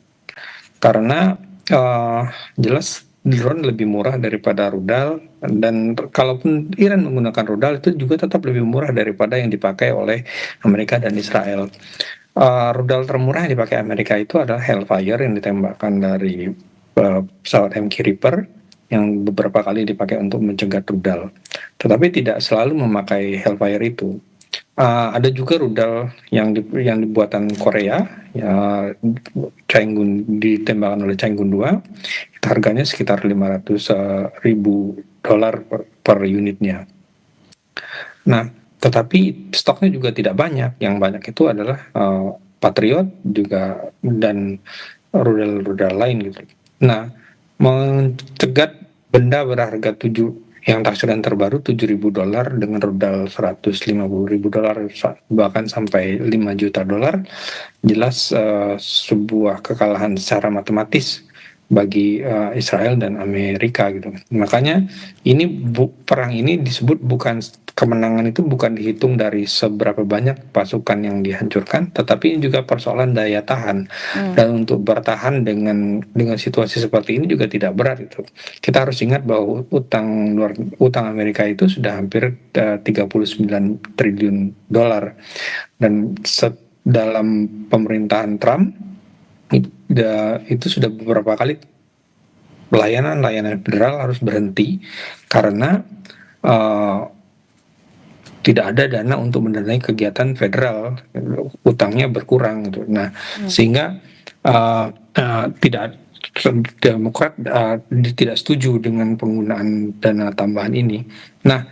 Karena jelas drone lebih murah daripada rudal, dan kalaupun Iran menggunakan rudal itu juga tetap lebih murah daripada yang dipakai oleh Amerika dan Israel. Rudal termurah yang dipakai Amerika itu adalah Hellfire yang ditembakkan dari pesawat MQ Reaper yang beberapa kali dipakai untuk mencegat rudal. Tetapi tidak selalu memakai Hellfire itu. Ada juga rudal yang dibuatan Korea, ya, Chaegun, ditembakkan oleh Chaegun 2. Itu harganya sekitar $500.000 per unitnya. Nah, tetapi stoknya juga tidak banyak. Yang banyak itu adalah Patriot juga dan rudal-rudal lain gitu. Nah, mencegat benda berharga yang taksiran terbaru $7.000 dengan rudal $150.000 bahkan sampai $5 juta, jelas sebuah kekalahan secara matematis bagi Israel dan Amerika gitu. Makanya perang ini disebut kemenangan itu bukan dihitung dari seberapa banyak pasukan yang dihancurkan, tetapi juga persoalan daya tahan. Dan untuk bertahan dengan situasi seperti ini juga tidak berat itu. Kita harus ingat bahwa utang Amerika itu sudah hampir $39 triliun, dan dalam pemerintahan Trump itu sudah beberapa kali layanan federal harus berhenti karena tidak ada dana untuk mendanai kegiatan federal, utangnya berkurang gitu. Nah, sehingga Demokrat tidak setuju dengan penggunaan dana tambahan ini. Nah,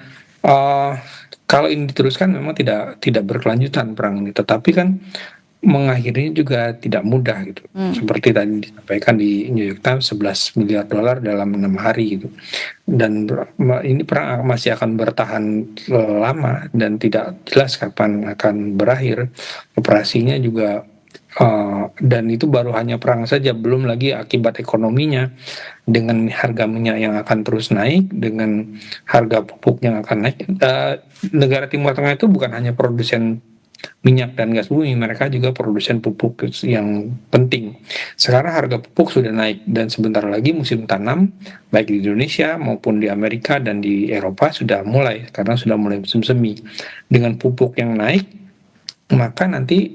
kalau ini diteruskan memang tidak berkelanjutan perang ini, tetapi kan mengakhirinya juga tidak mudah gitu. Seperti tadi disampaikan di New York Times, $11 miliar dalam 6 hari gitu. Dan ini perang masih akan bertahan lama dan tidak jelas kapan akan berakhir. Operasinya juga dan itu baru hanya perang saja, belum lagi akibat ekonominya dengan harga minyak yang akan terus naik, dengan harga pupuk yang akan naik. Negara Timur Tengah itu bukan hanya produsen minyak dan gas bumi, mereka juga produsen pupuk yang penting. Sekarang harga pupuk sudah naik dan sebentar lagi musim tanam baik di Indonesia maupun di Amerika dan di Eropa sudah mulai, karena sudah mulai musim semi. Dengan pupuk yang naik, maka nanti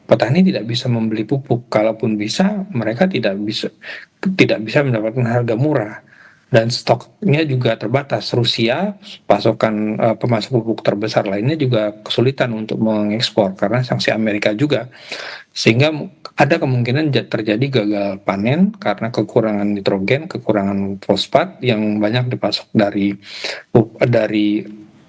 petani tidak bisa membeli pupuk. Kalaupun bisa, mereka tidak bisa mendapatkan harga murah. Dan stoknya juga terbatas. Rusia, pasokan pemasok pupuk terbesar lainnya juga kesulitan untuk mengekspor karena sanksi Amerika juga. Sehingga ada kemungkinan terjadi gagal panen karena kekurangan nitrogen, kekurangan fosfat yang banyak dipasok dari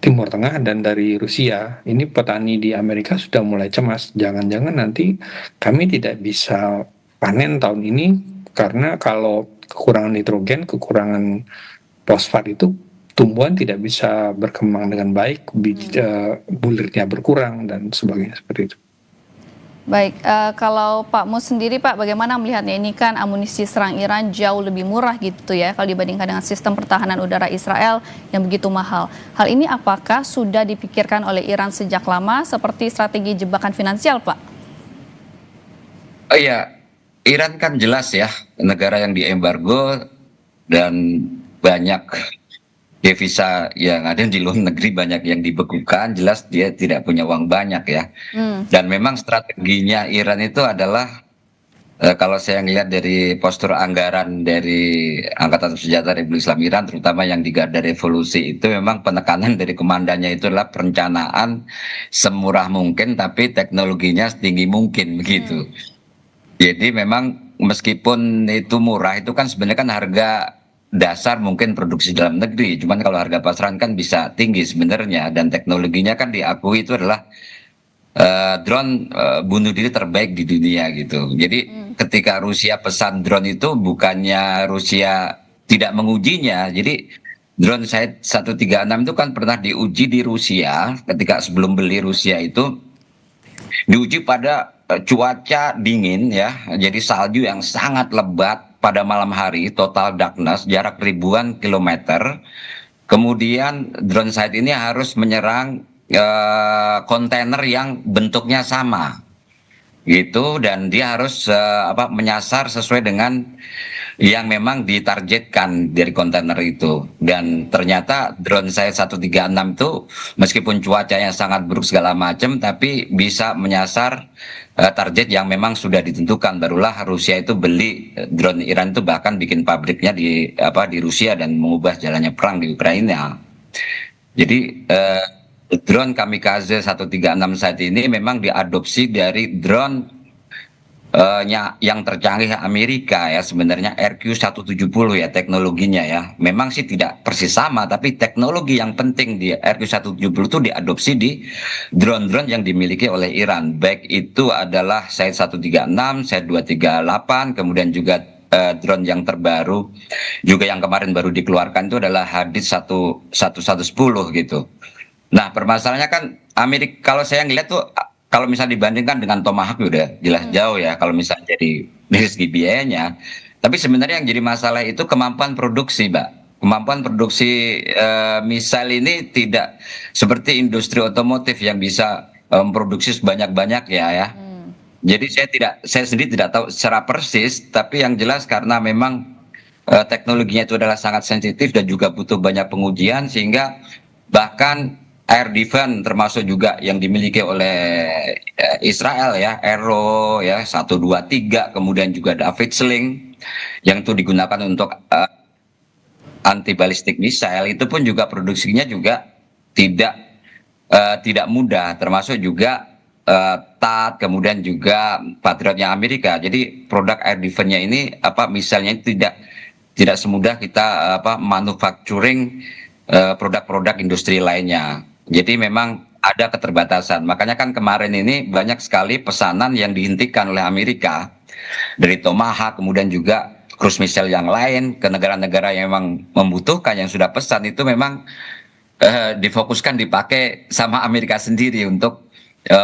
Timur Tengah dan dari Rusia. Ini petani di Amerika sudah mulai cemas. Jangan-jangan nanti kami tidak bisa panen tahun ini karena kalau kekurangan nitrogen, kekurangan fosfat itu tumbuhan tidak bisa berkembang dengan baik, bulirnya berkurang dan sebagainya seperti itu. Baik, kalau Pak Mus sendiri Pak, bagaimana melihatnya? Ini kan amunisi serang Iran jauh lebih murah gitu ya kalau dibandingkan dengan sistem pertahanan udara Israel yang begitu mahal. Hal ini apakah sudah dipikirkan oleh Iran sejak lama seperti strategi jebakan finansial Pak? Oh iya, Iran kan jelas ya negara yang diembargo dan banyak devisa yang ada di luar negeri, banyak yang dibekukan, jelas dia tidak punya uang banyak ya. Dan memang strateginya Iran itu adalah kalau saya lihat dari postur anggaran dari Angkatan Senjata Republik Islam Iran, terutama yang di Garda Revolusi, itu memang penekanan dari komandannya itu adalah perencanaan semurah mungkin tapi teknologinya setinggi mungkin begitu. Jadi memang meskipun itu murah, itu kan sebenarnya kan harga dasar mungkin produksi dalam negeri, cuman kalau harga pasaran kan bisa tinggi sebenarnya, dan teknologinya kan diakui itu adalah drone bunuh diri terbaik di dunia gitu. Jadi ketika Rusia pesan drone itu bukannya Rusia tidak mengujinya, jadi drone Shahed 136 itu kan pernah diuji di Rusia ketika sebelum beli Rusia itu diuji pada cuaca dingin ya, jadi salju yang sangat lebat pada malam hari, total darkness, jarak ribuan kilometer. Kemudian drone Shahed ini harus menyerang kontainer yang bentuknya sama gitu, dan dia harus menyasar sesuai dengan yang memang ditargetkan dari kontainer itu. Dan ternyata drone saya 136 itu meskipun cuacanya sangat buruk segala macam, tapi bisa menyasar target yang memang sudah ditentukan. Barulah Rusia itu beli drone Iran itu, bahkan bikin pabriknya di Rusia dan mengubah jalannya perang di Ukraina. Jadi drone Kamikaze 136 saat ini memang diadopsi dari drone yang tercanggih Amerika ya, sebenarnya RQ-170 ya teknologinya ya. Memang sih tidak persis sama, tapi teknologi yang penting di RQ-170 itu diadopsi di drone-drone yang dimiliki oleh Iran. Baik itu adalah Shahed 136, Shahed 238, kemudian juga drone yang terbaru juga yang kemarin baru dikeluarkan itu adalah Hadith 1110 gitu. Nah, permasalahannya kan Amerika, kalau saya ngeliat tuh kalau misalnya dibandingkan dengan Tomahawk udah jelas jauh ya kalau misalnya jadi dari segi biayanya. Tapi sebenarnya yang jadi masalah itu kemampuan produksi, Mbak. Kemampuan produksi misal ini tidak seperti industri otomotif yang bisa memproduksi sebanyak-banyak ya. Jadi saya sendiri tidak tahu secara persis, tapi yang jelas karena memang teknologinya itu adalah sangat sensitif dan juga butuh banyak pengujian, sehingga bahkan air defense termasuk juga yang dimiliki oleh Israel ya, Arrow ya 123, kemudian juga David Sling yang itu digunakan untuk anti ballistic missile, itu pun juga produksinya juga tidak mudah, termasuk juga THAAD, kemudian juga Patriotnya Amerika. Jadi produk air defense-nya ini misalnya tidak semudah kita manufacturing produk-produk industri lainnya. Jadi memang ada keterbatasan. Makanya kan kemarin ini banyak sekali pesanan yang dihentikan oleh Amerika dari Tomahawk, kemudian juga cruise missile yang lain ke negara-negara yang memang membutuhkan, yang sudah pesan itu memang difokuskan dipakai sama Amerika sendiri untuk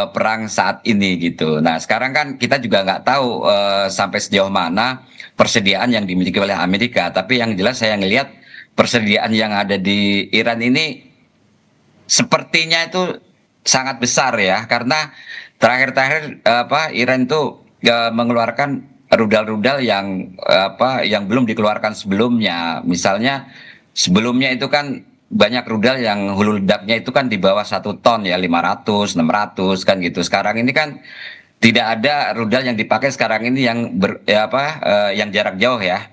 perang saat ini gitu. Nah sekarang kan kita juga nggak tahu sampai sejauh mana persediaan yang dimiliki oleh Amerika. Tapi yang jelas saya ngelihat persediaan yang ada di Iran ini sepertinya itu sangat besar ya, karena terakhir-terakhir Iran itu mengeluarkan rudal-rudal yang belum dikeluarkan sebelumnya. Misalnya sebelumnya itu kan banyak rudal yang hulu ledaknya itu kan di bawah 1 ton ya, 500, 600 kan gitu. Sekarang ini kan tidak ada rudal yang dipakai sekarang ini yang yang jarak jauh ya.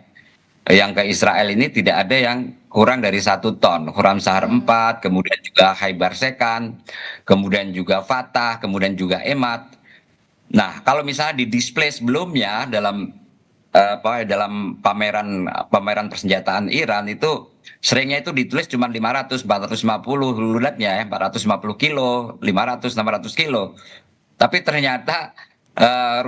Yang ke Israel ini tidak ada yang kurang dari 1 ton. Khurramshahr 4, kemudian juga Khaibar Sekan, kemudian juga Fatah, kemudian juga Emad. Nah, kalau misalnya di display sebelumnya dalam pameran persenjataan Iran itu seringnya itu ditulis cuma 500, 450 hulu ledaknya ya, 450 kilo, 500, 600 kilo. Tapi ternyata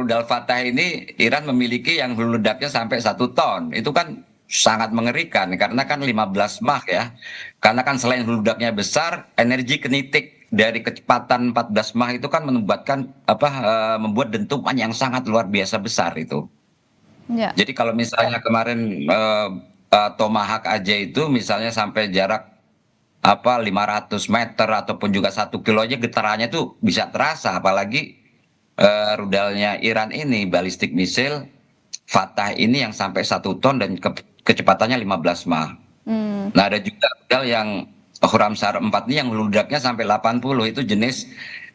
rudal Fatah ini Iran memiliki yang hulu ledaknya sampai 1 ton. Itu kan sangat mengerikan karena kan 15 Mach ya. Karena kan selain hulu ledaknya besar, energi kinetik dari kecepatan 14 Mach itu kan membuat dentuman yang sangat luar biasa besar itu. Ya. Jadi kalau misalnya kemarin Tomahawk aja itu misalnya sampai jarak 500 meter ataupun juga 1 kilo aja getarannya tuh bisa terasa, apalagi rudalnya Iran ini ballistic missile Fatah ini yang sampai 1 ton dan kecepatannya 15 Mach. Nah ada juga rudal yang Khurramshahr 4 ini yang ledaknya sampai 80, itu jenis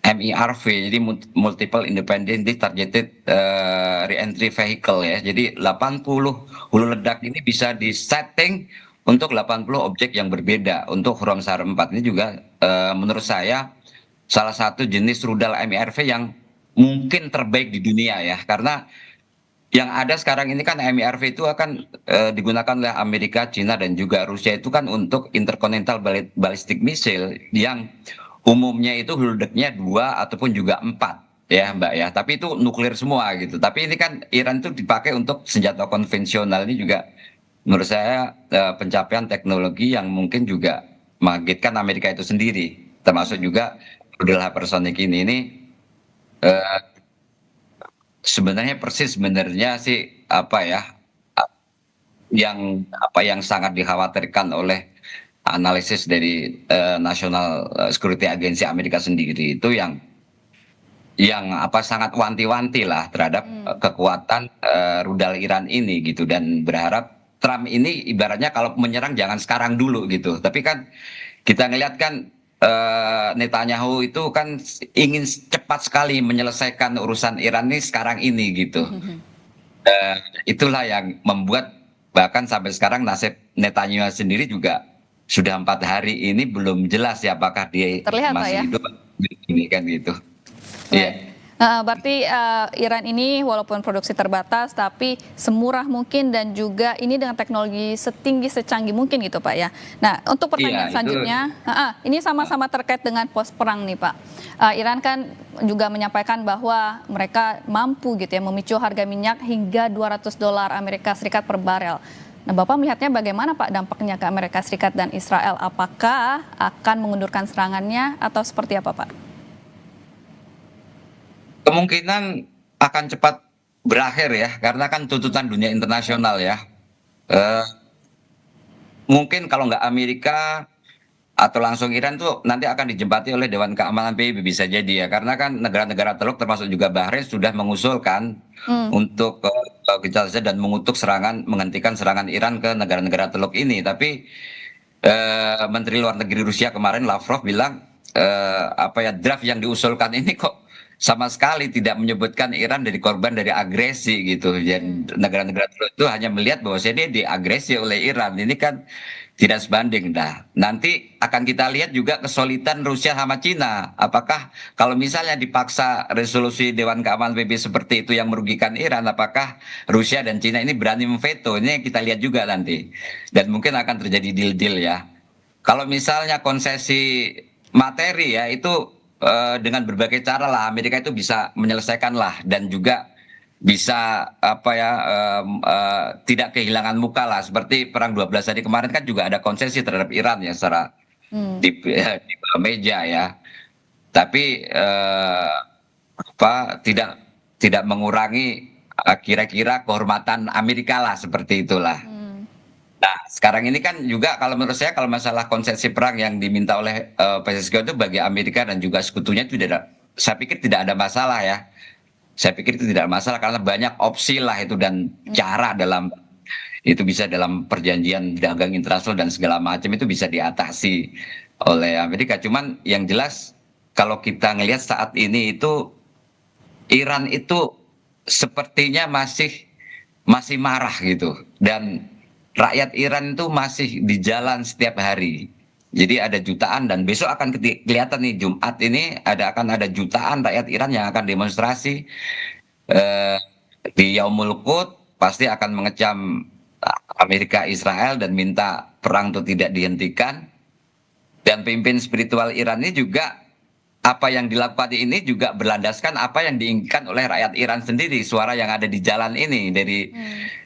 MIRV, jadi Multiple Independently Targeted Re-entry Vehicle ya. Jadi 80 hulu ledak ini bisa disetting untuk 80 objek yang berbeda. Untuk Khurramshahr 4 ini juga menurut saya salah satu jenis rudal MIRV yang mungkin terbaik di dunia ya, karena yang ada sekarang ini kan MIRV itu akan digunakan oleh Amerika, China dan juga Rusia itu kan untuk intercontinental ballistic missile yang umumnya itu hulu ledaknya 2 ataupun juga 4 ya Mbak ya, tapi itu nuklir semua gitu. Tapi ini kan Iran itu dipakai untuk senjata konvensional. Ini juga menurut saya pencapaian teknologi yang mungkin juga mengagetkan Amerika itu sendiri, termasuk juga rudal hypersonic ini sebenarnya sih yang sangat dikhawatirkan oleh analisis dari National Security Agency Amerika sendiri, itu yang yang sangat wanti-wanti lah terhadap kekuatan rudal Iran ini gitu, dan berharap Trump ini ibaratnya kalau menyerang jangan sekarang dulu gitu. Tapi kan kita ngelihat kan Netanyahu itu kan ingin cepat sekali menyelesaikan urusan Iran ini sekarang ini gitu. Itulah yang membuat bahkan sampai sekarang nasib Netanyahu sendiri juga sudah 4 hari ini belum jelas ya apakah dia Terlihat, Pak, masih ya? hidup ini kan gitu. Iya. Berarti Iran ini walaupun produksi terbatas tapi semurah mungkin dan juga ini dengan teknologi setinggi secanggih mungkin gitu Pak ya. Nah untuk pertanyaan selanjutnya, ini sama-sama terkait dengan pos perang nih Pak. Iran kan juga menyampaikan bahwa mereka mampu gitu ya memicu harga minyak hingga $200 Amerika Serikat per barel. Nah Bapak melihatnya bagaimana Pak dampaknya ke Amerika Serikat dan Israel? Apakah akan mengundurkan serangannya atau seperti apa Pak? Kemungkinan akan cepat berakhir ya, karena kan tuntutan dunia internasional ya. Mungkin kalau nggak Amerika atau langsung Iran tuh nanti akan dijempati oleh Dewan Keamanan PBB, bisa jadi ya, karena kan negara-negara Teluk termasuk juga Bahrain sudah mengusulkan untuk ke Gaza dan mengutuk serangan, menghentikan serangan Iran ke negara-negara Teluk ini. Tapi Menteri Luar Negeri Rusia kemarin Lavrov bilang draft yang diusulkan ini kok sama sekali tidak menyebutkan Iran dari korban dari agresi gitu. Jadi negara-negara itu hanya melihat bahwa dia diagresi oleh Iran. Ini kan tidak sebanding. Nah, nanti akan kita lihat juga kesulitan Rusia sama Cina. Apakah kalau misalnya dipaksa resolusi Dewan Keamanan PBB seperti itu yang merugikan Iran, apakah Rusia dan Cina ini berani memveto? Ini yang kita lihat juga nanti. Dan mungkin akan terjadi deal-deal ya. Kalau misalnya konsesi materi ya itu dengan berbagai cara lah Amerika itu bisa menyelesaikan lah, dan juga bisa tidak kehilangan muka lah, seperti perang 12 hari kemarin kan juga ada konsesi terhadap Iran ya secara di bawah meja ya, tapi tidak mengurangi kira-kira kehormatan Amerika lah, seperti itulah. Nah, sekarang ini kan juga kalau menurut saya kalau masalah konsesi perang yang diminta oleh PSSK itu bagi Amerika dan juga sekutunya itu saya pikir tidak ada masalah ya. Saya pikir itu tidak ada masalah karena banyak opsi lah itu dan cara dalam itu bisa dalam perjanjian dagang internasional dan segala macam itu bisa diatasi oleh Amerika. Cuman yang jelas kalau kita ngelihat saat ini itu Iran itu sepertinya masih marah gitu, dan rakyat Iran itu masih di jalan setiap hari. Jadi ada jutaan, dan besok akan kelihatan nih Jumat ini akan ada jutaan rakyat Iran yang akan demonstrasi di Yaumul Quds, pasti akan mengecam Amerika Israel dan minta perang itu tidak dihentikan. Dan pemimpin spiritual Iran ini juga apa yang dilakukan ini juga berlandaskan apa yang diinginkan oleh rakyat Iran sendiri, suara yang ada di jalan ini dari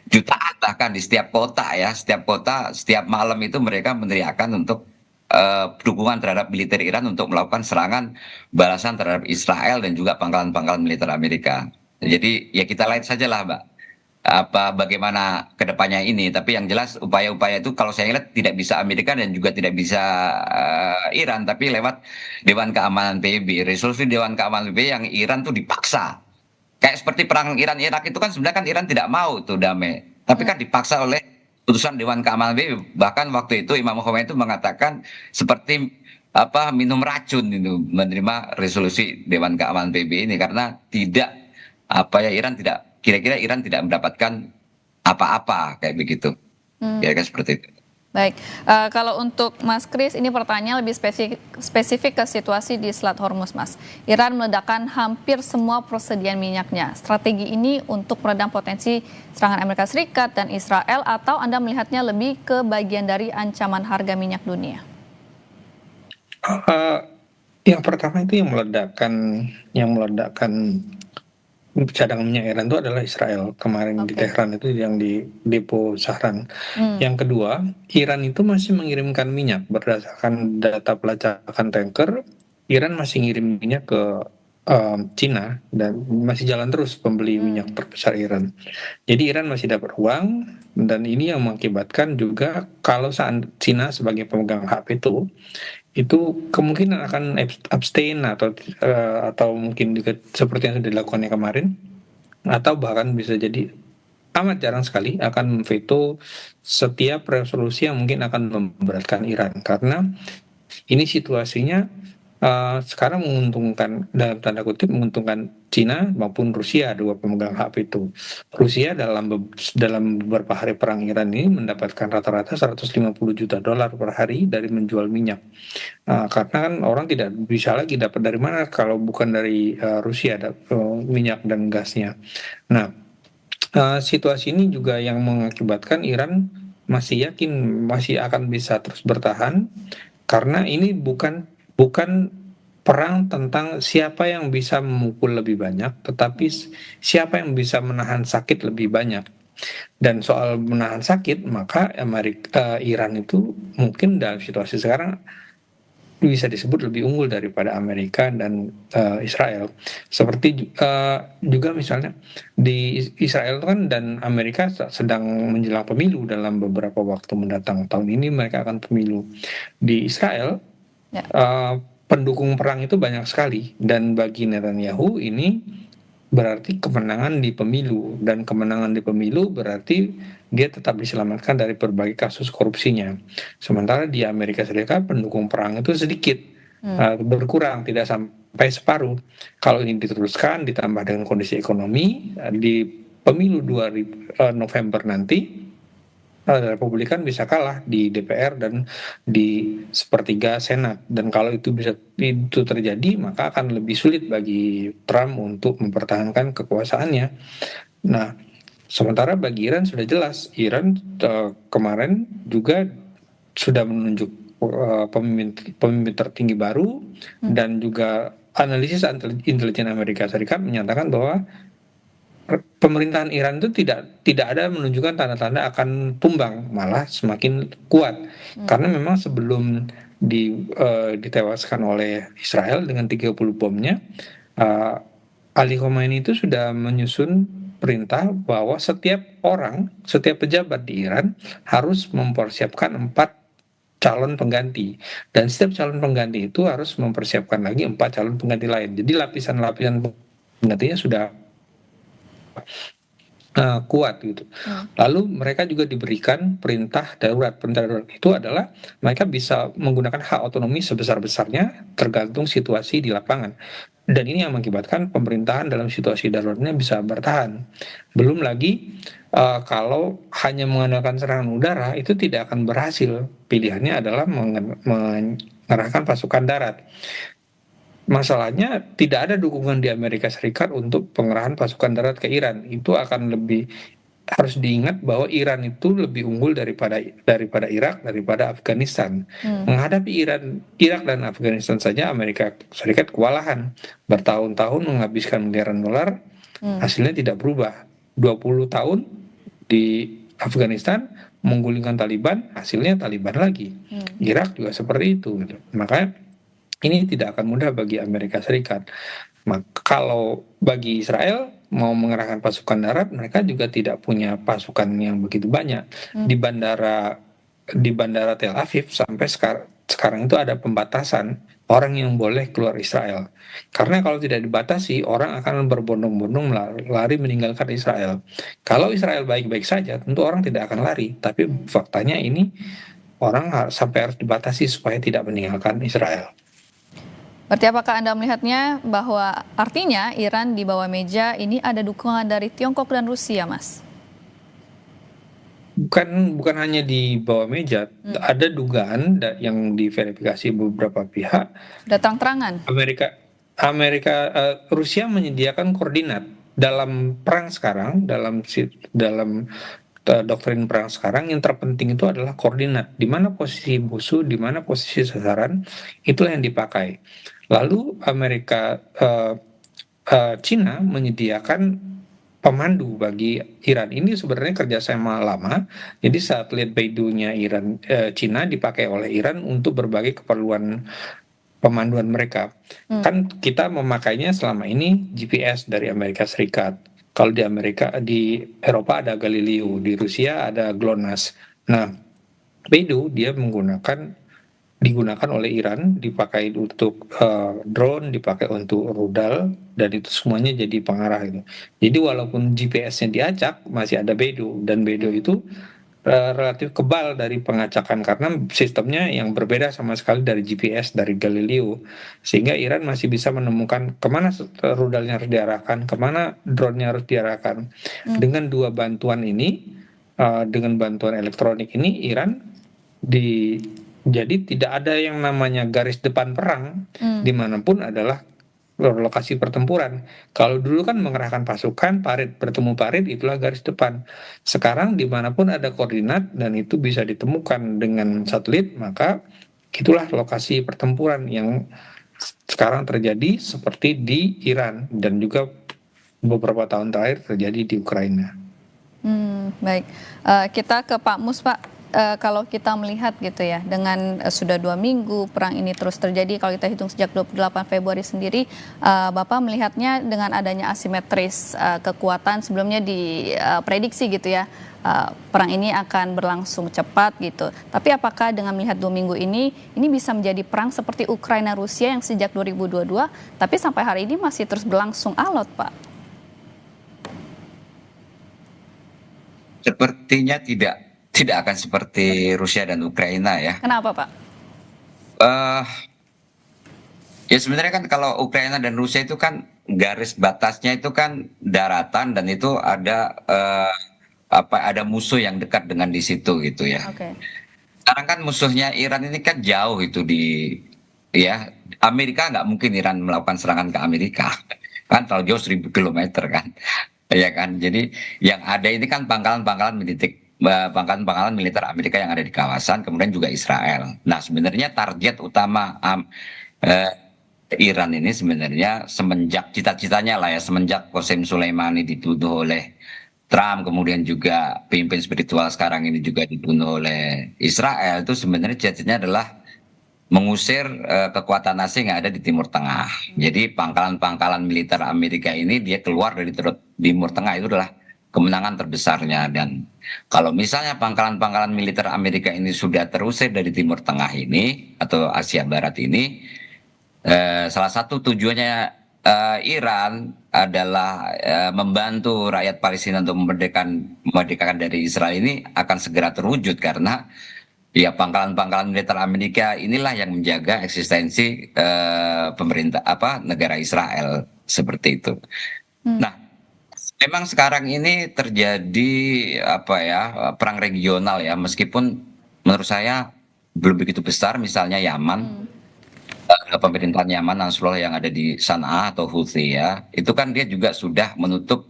jutaan bahkan di setiap kota ya, setiap kota setiap malam itu mereka meneriakkan untuk dukungan terhadap militer Iran untuk melakukan serangan balasan terhadap Israel dan juga pangkalan-pangkalan militer Amerika. Jadi ya kita lihat saja lah Mbak bagaimana kedepannya ini, tapi yang jelas upaya-upaya itu kalau saya lihat tidak bisa Amerika dan juga tidak bisa Iran, tapi lewat Dewan Keamanan PBB, resolusi Dewan Keamanan PBB yang Iran tuh dipaksa. Kayak seperti perang Iran-Irak itu kan sebenarnya kan Iran tidak mau tuh damai, tapi kan dipaksa oleh putusan Dewan Keamanan PBB. Bahkan waktu itu Imam Khomeini itu mengatakan seperti minum racun itu menerima resolusi Dewan Keamanan PBB ini, karena Iran tidak kira-kira Iran tidak mendapatkan apa-apa kayak begitu. Kira-kira seperti itu. Baik, kalau untuk Mas Kris ini pertanyaan lebih spesifik ke situasi di Selat Hormuz, Mas. Iran meledakkan hampir semua persediaan minyaknya. Strategi ini untuk meredam potensi serangan Amerika Serikat dan Israel, atau Anda melihatnya lebih ke bagian dari ancaman harga minyak dunia? Yang pertama itu yang meledakkan cadangan minyak Iran itu adalah Israel kemarin di Tehran itu yang di depo Sahran. Yang kedua, Iran itu masih mengirimkan minyak berdasarkan data pelacakan tanker. Iran masih ngirim minyak ke Cina dan masih jalan terus pembeli minyak terbesar Iran. Jadi Iran masih dapat uang, dan ini yang mengakibatkan juga kalau saat Cina sebagai pemegang hak itu itu kemungkinan akan abstain atau mungkin juga seperti yang sudah dilakukannya kemarin, atau bahkan bisa jadi amat jarang sekali akan memveto setiap resolusi yang mungkin akan memberatkan Iran, karena ini situasinya sekarang menguntungkan, dalam tanda kutip menguntungkan Cina maupun Rusia, dua pemegang hak veto. Rusia dalam beberapa hari perang Iran ini mendapatkan rata-rata 150 juta dolar per hari dari menjual minyak. Karena kan orang tidak bisa lagi dapat dari mana kalau bukan dari Rusia minyak dan gasnya. Nah, situasi ini juga yang mengakibatkan Iran masih yakin masih akan bisa terus bertahan, karena ini bukan perang tentang siapa yang bisa memukul lebih banyak, tetapi siapa yang bisa menahan sakit lebih banyak. Dan soal menahan sakit, maka Iran itu mungkin dalam situasi sekarang bisa disebut lebih unggul daripada Amerika dan Israel. Seperti juga misalnya di Israel kan dan Amerika sedang menjelang pemilu dalam beberapa waktu mendatang. Tahun ini mereka akan pemilu. Di Israel pendukung perang itu banyak sekali, dan bagi Netanyahu ini berarti kemenangan di pemilu, dan kemenangan di pemilu berarti dia tetap diselamatkan dari berbagai kasus korupsinya. Sementara di Amerika Serikat pendukung perang itu sedikit, berkurang, tidak sampai separuh. Kalau ini diteruskan ditambah dengan kondisi ekonomi di pemilu 2000 November nanti, Republikan bisa kalah di DPR dan di sepertiga Senat, dan kalau itu terjadi maka akan lebih sulit bagi Trump untuk mempertahankan kekuasaannya. Nah, sementara bagi Iran sudah jelas, Iran kemarin juga sudah menunjuk pemimpin tertinggi baru, dan juga analisis intelijen Amerika Serikat menyatakan bahwa pemerintahan Iran itu tidak ada menunjukkan tanda-tanda akan tumbang, malah semakin kuat. Karena memang sebelum ditewaskan oleh Israel dengan 30 bomnya, Ali Khamenei itu sudah menyusun perintah bahwa setiap pejabat di Iran harus mempersiapkan 4 calon pengganti, dan setiap calon pengganti itu harus mempersiapkan lagi 4 calon pengganti lain. Jadi lapisan-lapisan penggantinya sudah kuat gitu. Lalu mereka juga diberikan perintah darurat. Perintah darurat itu adalah mereka bisa menggunakan hak otonomi sebesar-besarnya tergantung situasi di lapangan. Dan ini yang mengakibatkan pemerintahan dalam situasi daruratnya bisa bertahan. Belum lagi kalau hanya mengandalkan serangan udara itu tidak akan berhasil. Pilihannya adalah mengerahkan pasukan darat. Masalahnya tidak ada dukungan di Amerika Serikat untuk pengerahan pasukan darat ke Iran. Itu akan harus diingat bahwa Iran itu lebih unggul daripada Irak, daripada Afghanistan. Menghadapi Irak dan Afghanistan saja Amerika Serikat kewalahan. Bertahun-tahun menghabiskan miliaran dolar, hasilnya tidak berubah. 20 tahun di Afghanistan menggulingkan Taliban, hasilnya Taliban lagi. Irak juga seperti itu. Makanya ini tidak akan mudah bagi Amerika Serikat. Kalau bagi Israel mau mengerahkan pasukan darat, mereka juga tidak punya pasukan yang begitu banyak. Di bandara Tel Aviv sampai sekarang itu ada pembatasan orang yang boleh keluar Israel. Karena kalau tidak dibatasi, orang akan berbondong-bondong lari meninggalkan Israel. Kalau Israel baik-baik saja, tentu orang tidak akan lari. Tapi faktanya ini orang sampai harus dibatasi supaya tidak meninggalkan Israel. Berarti apakah Anda melihatnya bahwa artinya Iran di bawah meja ini ada dukungan dari Tiongkok dan Rusia, Mas? Bukan hanya di bawah meja, ada dugaan yang diverifikasi beberapa pihak. Datang terangan. Rusia menyediakan koordinat dalam perang sekarang, dalam doktrin perang sekarang yang terpenting itu adalah koordinat. Di mana posisi musuh, di mana posisi sasaran, itulah yang dipakai. Lalu Cina menyediakan pemandu bagi Iran. Ini sebenarnya kerjasama lama. Jadi satelit Beidou-nya Cina dipakai oleh Iran untuk berbagai keperluan pemanduan mereka. Kan kita memakainya selama ini GPS dari Amerika Serikat. Kalau di Eropa ada Galileo, di Rusia ada GLONASS. Nah, Beidou dia menggunakan digunakan oleh Iran, dipakai untuk drone, dipakai untuk rudal, dan itu semuanya jadi pengarah itu. Jadi walaupun GPS-nya diacak, masih ada Beidou, dan Beidou itu relatif kebal dari pengacakan karena sistemnya yang berbeda sama sekali dari GPS, dari Galileo, sehingga Iran masih bisa menemukan kemana rudalnya harus diarahkan, kemana drone-nya harus diarahkan. Dengan dua bantuan ini, dengan bantuan elektronik ini, Iran jadi tidak ada yang namanya garis depan perang, dimanapun adalah lokasi pertempuran. Kalau dulu kan mengerahkan pasukan, parit bertemu parit, itulah garis depan. Sekarang dimanapun ada koordinat dan itu bisa ditemukan dengan satelit, maka itulah lokasi pertempuran yang sekarang terjadi seperti di Iran dan juga beberapa tahun terakhir terjadi di Ukraina. Baik, kita ke Pak Mus, Pak. Kalau kita melihat gitu ya, dengan sudah 2 minggu perang ini terus terjadi, kalau kita hitung sejak 28 Februari sendiri, Bapak melihatnya dengan adanya asimetris kekuatan sebelumnya diprediksi gitu ya, perang ini akan berlangsung cepat gitu. Tapi apakah dengan melihat 2 minggu ini bisa menjadi perang seperti Ukraina-Rusia yang sejak 2022, tapi sampai hari ini masih terus berlangsung alot, Pak? Sepertinya tidak akan seperti Rusia dan Ukraina ya. Kenapa, Pak? Ya sebenarnya kan kalau Ukraina dan Rusia itu kan garis batasnya itu kan daratan dan itu ada ada musuh yang dekat dengan di situ gitu ya. Sekarang kan musuhnya Iran ini kan jauh itu ya Amerika, nggak mungkin Iran melakukan serangan ke Amerika kan, terlalu jauh 1000 kilometer kan, ya kan. Jadi yang ada ini kan pangkalan-pangkalan militer Amerika yang ada di kawasan, kemudian juga Israel. Nah sebenarnya target utama Iran ini sebenarnya semenjak cita-citanya lah ya, semenjak Qasem Soleimani dituduh oleh Trump, kemudian juga pemimpin spiritual sekarang ini juga dibunuh oleh Israel, itu sebenarnya cita-citanya adalah mengusir kekuatan asing yang ada di Timur Tengah. Jadi pangkalan-pangkalan militer Amerika ini dia keluar dari Timur Tengah, itu adalah kemenangan terbesarnya. Dan kalau misalnya pangkalan-pangkalan militer Amerika ini sudah terusir dari Timur Tengah ini atau Asia Barat ini, salah satu tujuannya Iran adalah membantu rakyat Palestina untuk memerdekakan dari Israel ini akan segera terwujud, karena ya pangkalan-pangkalan militer Amerika inilah yang menjaga eksistensi pemerintah negara Israel seperti itu. Nah, memang sekarang ini terjadi perang regional ya, meskipun menurut saya belum begitu besar. Misalnya Yaman, pemerintahan Yaman Ansarullah yang ada di Sanaa atau Houthi ya, itu kan dia juga sudah menutup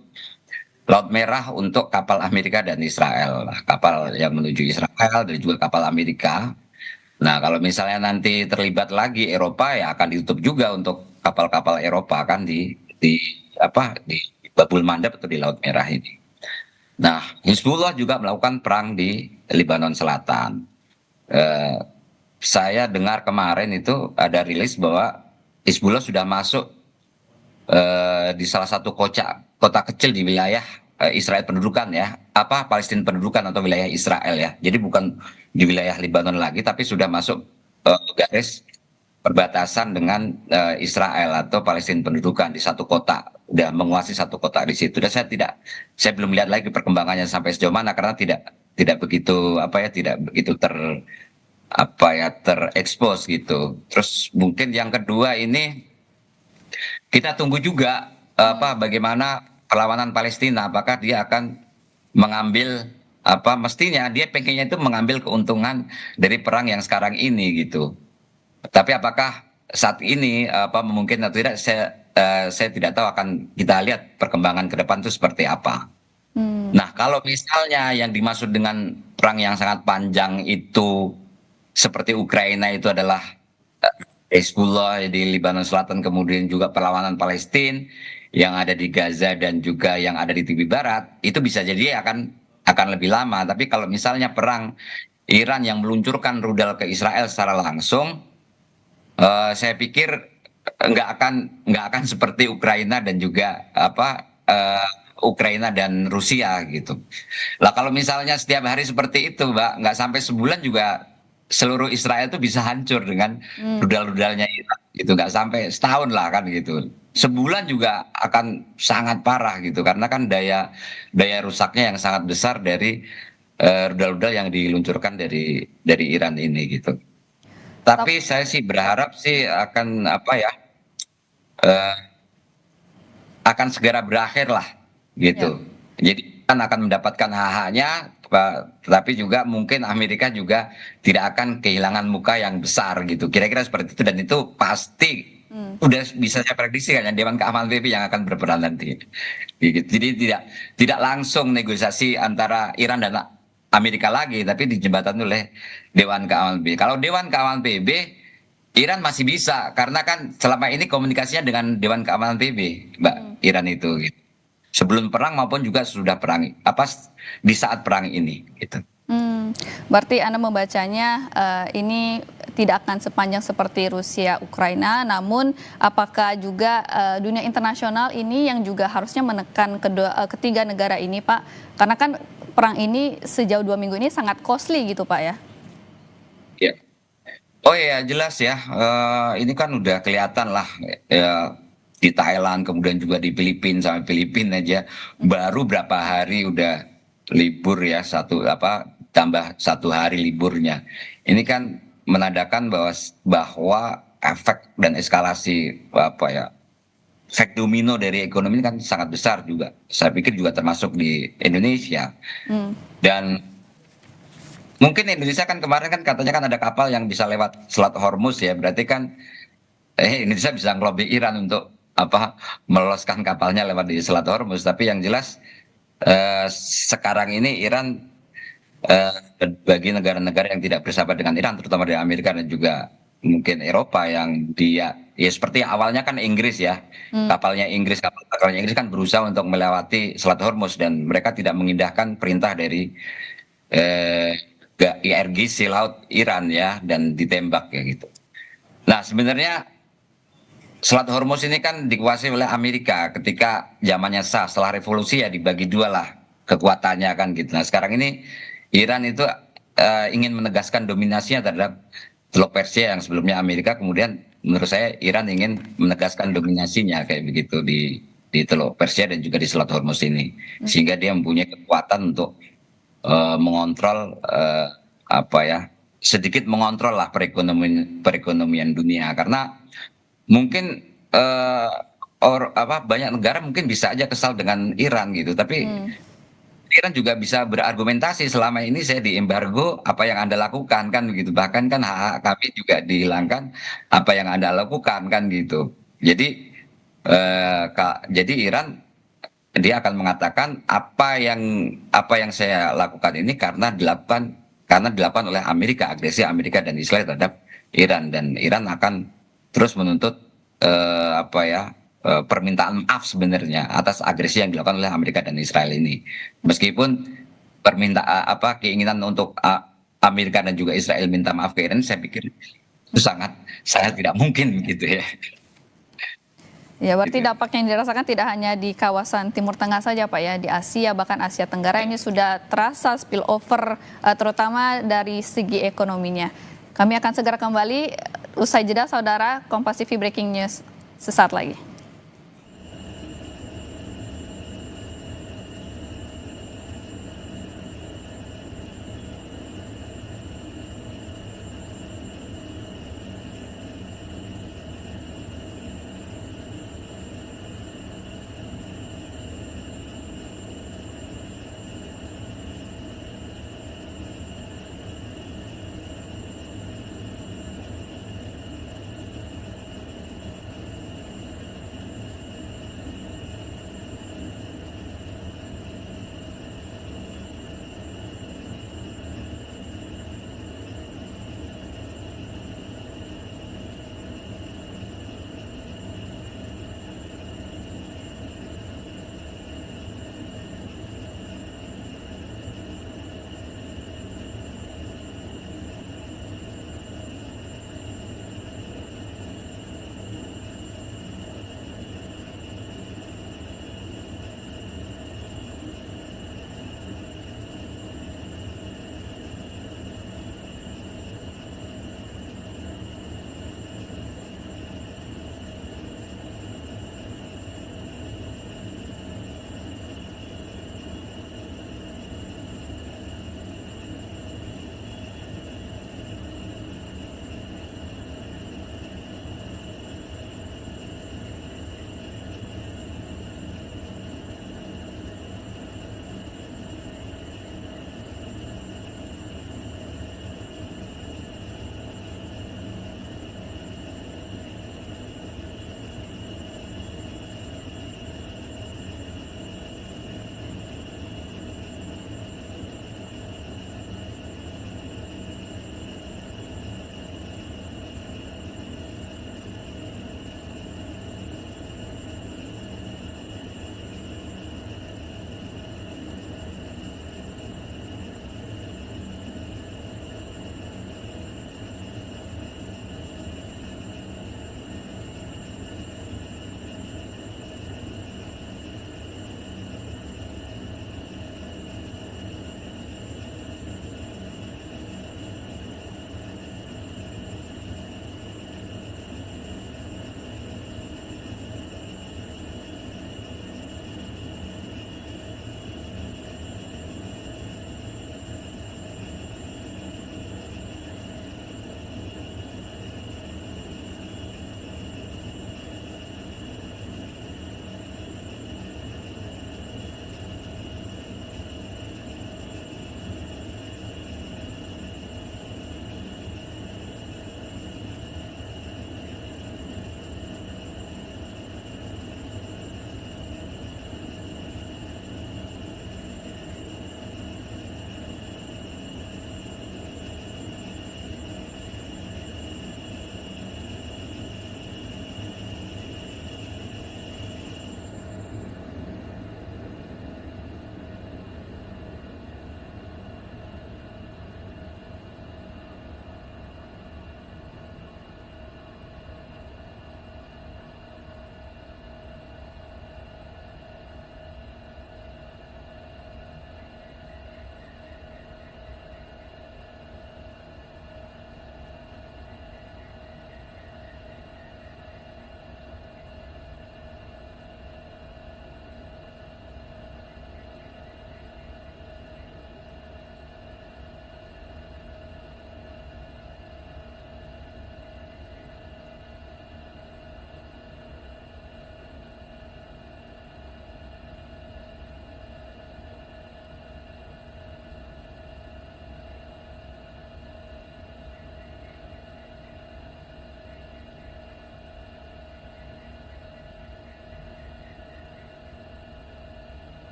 Laut Merah untuk kapal Amerika dan Israel, kapal yang menuju Israel dan juga kapal Amerika. Nah kalau misalnya nanti terlibat lagi Eropa, ya akan ditutup juga untuk kapal-kapal Eropa kan di Babul Mandab atau di Laut Merah ini. Nah Hizbullah juga melakukan perang di Lebanon Selatan. Saya dengar kemarin itu ada rilis bahwa Hizbullah sudah masuk di salah satu kota kecil di wilayah Israel pendudukan ya, Palestina pendudukan atau wilayah Israel ya. Jadi bukan di wilayah Lebanon lagi, tapi sudah masuk garis perbatasan dengan Israel atau Palestina pendudukan di satu kota, udah menguasai satu kota di situ. Dan saya belum lihat lagi perkembangannya sampai sejauh mana, karena tidak begitu terekspos gitu. Terus mungkin yang kedua ini kita tunggu juga bagaimana perlawanan Palestina, apakah dia akan mengambil mestinya dia pengennya itu mengambil keuntungan dari perang yang sekarang ini gitu. Tapi apakah saat ini memungkinkan atau tidak, saya tidak tahu. Akan kita lihat perkembangan ke depan itu seperti apa. Nah kalau misalnya yang dimaksud dengan perang yang sangat panjang itu seperti Ukraina itu adalah Hezbollah di Lebanon Selatan, kemudian juga perlawanan Palestina yang ada di Gaza dan juga yang ada di tepi barat, itu bisa jadi akan lebih lama. Tapi kalau misalnya perang Iran yang meluncurkan rudal ke Israel secara langsung, saya pikir nggak akan seperti Ukraina dan juga Ukraina dan Rusia gitu. Lah kalau misalnya setiap hari seperti itu, Mbak, nggak sampai sebulan juga seluruh Israel itu bisa hancur dengan rudal-rudalnya Iran gitu, nggak sampai setahun lah kan gitu, sebulan juga akan sangat parah gitu karena kan daya rusaknya yang sangat besar dari rudal-rudal yang diluncurkan dari Iran ini gitu. Tapi saya sih berharap sih akan apa ya, akan segera berakhir lah gitu. Jadi kan akan mendapatkan hak-haknya, tapi juga mungkin Amerika juga tidak akan kehilangan muka yang besar gitu. Kira-kira seperti itu, dan itu pasti udah bisa saya prediksi kan Dewan Keamanan PBB yang akan berperan nanti. Gitu. Jadi tidak langsung negosiasi antara Iran dan Amerika lagi, tapi dijembatani oleh Dewan Keamanan PBB. Kalau Dewan Keamanan PBB, Iran masih bisa karena kan selama ini komunikasinya dengan Dewan Keamanan PBB, Mbak, Iran itu gitu. Sebelum perang maupun juga sudah perang, di saat perang ini gitu. Berarti Anda membacanya ini tidak akan sepanjang seperti Rusia Ukraina, namun apakah juga dunia internasional ini yang juga harusnya menekan ketiga negara ini, Pak? Karena kan perang ini sejauh 2 minggu ini sangat costly gitu, Pak ya? Ya. Oh ya, jelas ya. Ini kan udah kelihatan lah ya, di Thailand, kemudian juga di Filipina, sampai Filipina aja baru berapa hari udah libur ya, tambah 1 hari liburnya. Ini kan menandakan bahwa efek dan eskalasi efek domino dari ekonomi ini kan sangat besar juga. Saya pikir juga termasuk di Indonesia. Dan mungkin Indonesia kan kemarin kan katanya kan ada kapal yang bisa lewat Selat Hormuz ya, berarti kan Indonesia bisa ngelobi Iran untuk meloloskan kapalnya lewat di Selat Hormuz. Tapi yang jelas sekarang ini Iran bagi negara-negara yang tidak bersahabat dengan Iran, terutama dari Amerika dan juga mungkin Eropa yang dia ya seperti awalnya kan Inggris ya, kapalnya Inggris kan berusaha untuk melewati Selat Hormuz dan mereka tidak mengindahkan perintah dari IRGC laut Iran ya, dan ditembak ya gitu. Nah sebenarnya Selat Hormuz ini kan dikuasai oleh Amerika ketika zamannya Shah, setelah revolusi ya dibagi 2 lah kekuatannya kan gitu. Nah sekarang ini Iran itu ingin menegaskan dominasinya terhadap Teluk Persia yang sebelumnya Amerika, kemudian menurut saya Iran ingin menegaskan dominasinya kayak begitu di Teluk Persia dan juga di Selat Hormuz ini, sehingga dia mempunyai kekuatan untuk mengontrol sedikit mengontrol lah perekonomian dunia, karena mungkin banyak negara mungkin bisa aja kesal dengan Iran gitu, tapi Iran juga bisa berargumentasi, selama ini saya diembargo, apa yang Anda lakukan kan gitu, bahkan kan hak kami juga dihilangkan, apa yang Anda lakukan kan gitu. Jadi Iran dia akan mengatakan apa yang saya lakukan ini karena dilakukan oleh Amerika, agresi Amerika dan Israel terhadap Iran, dan Iran akan terus menuntut permintaan maaf sebenarnya atas agresi yang dilakukan oleh Amerika dan Israel ini. Meskipun keinginan untuk Amerika dan juga Israel minta maaf ke Iran, saya pikir itu sangat tidak mungkin gitu ya. Ya, berarti dampak yang dirasakan tidak hanya di kawasan Timur Tengah saja Pak ya, di Asia bahkan Asia Tenggara ini sudah terasa spillover terutama dari segi ekonominya. Kami akan segera kembali usai jeda saudara. Kompas TV Breaking News sesaat lagi.